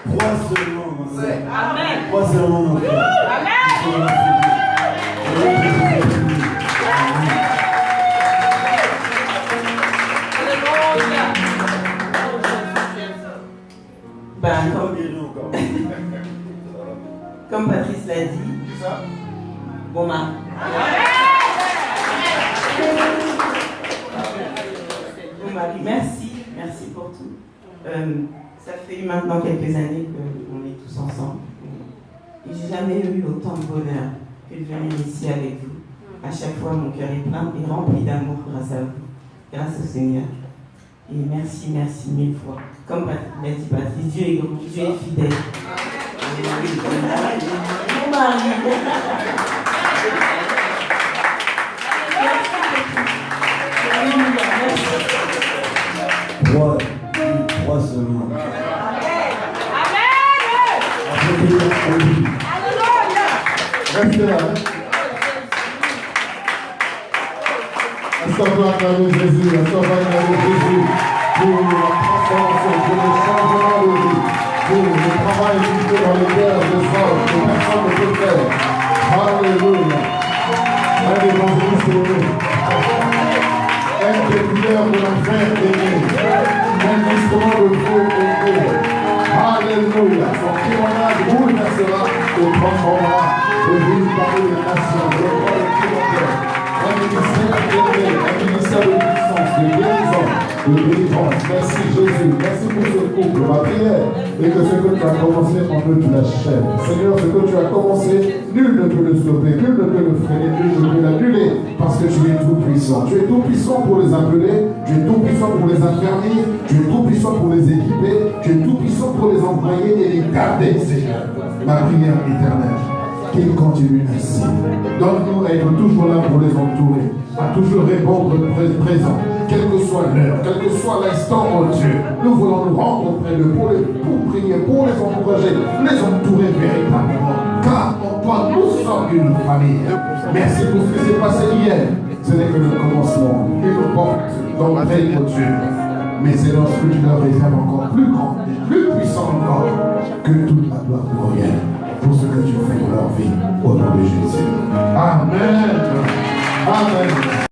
Crois seulement, mon frère. Amen. Crois seulement, mon frère. Amen. Comme Patrice l'a dit, bon mari. Bon mari, merci pour tout. Ça fait maintenant quelques années qu'on est tous ensemble. Et j'ai jamais eu autant de bonheur que de venir ici avec vous. À chaque fois, mon cœur est plein et rempli d'amour grâce à vous, grâce au Seigneur. Et merci mille fois. Comme l'a dit Patrice, Dieu est grand, Dieu est fidèle. Mon mari. Crois seulement. Restez là. Est-ce qu'on peut acclamer Jésus? Est-ce qu'on peut acclamer Jésus pour la transformation, pour le changement de vie, pour le travail qu'il fait dans les cœurs des hommes, que personne ne peut faire. Alléluia. Un évangéliste aimé. Un des prières de l'enfer aimé. Un instrument de feu aimé. Alléluia. Son témoignage bouleversera et transformera de vie parmi les nations. Le roi de Timothée. Un ministère aimé, un ministère de puissance, de guérison, de délivrance. Merci Jésus. Merci pour ce couple. Ma prière est que ce que tu as commencé en eux, tu l'achèves. Seigneur, ce que tu as commencé, nul ne peut le stopper, nul ne peut le freiner, nul ne peut l'annuler, parce que tu es tout puissant. Tu es tout puissant pour les appeler, tu es tout puissant pour les affermir, tu es tout puissant pour les équiper, tu es tout puissant pour les envoyer et les garder, Seigneur. Ma prière éternelle, qu'il continue ainsi. Donne-nous à être toujours là pour les entourer, à toujours répondre présent, quelle que soit l'heure, quel que soit l'instant, oh Dieu. Nous voulons nous rendre auprès d'eux pour prier, pour les encourager, les entourer véritablement. Car en toi, nous sommes une famille. Merci pour ce qui s'est passé hier. Ce n'est que le commencement, une porte d'entrée, oh Dieu. Mais c'est lorsque tu leur réserves encore plus grand, plus puissant encore, que toute la gloire te revienne pour ce que tu fais pour leur vie, au nom de Jésus. Amen. Amen.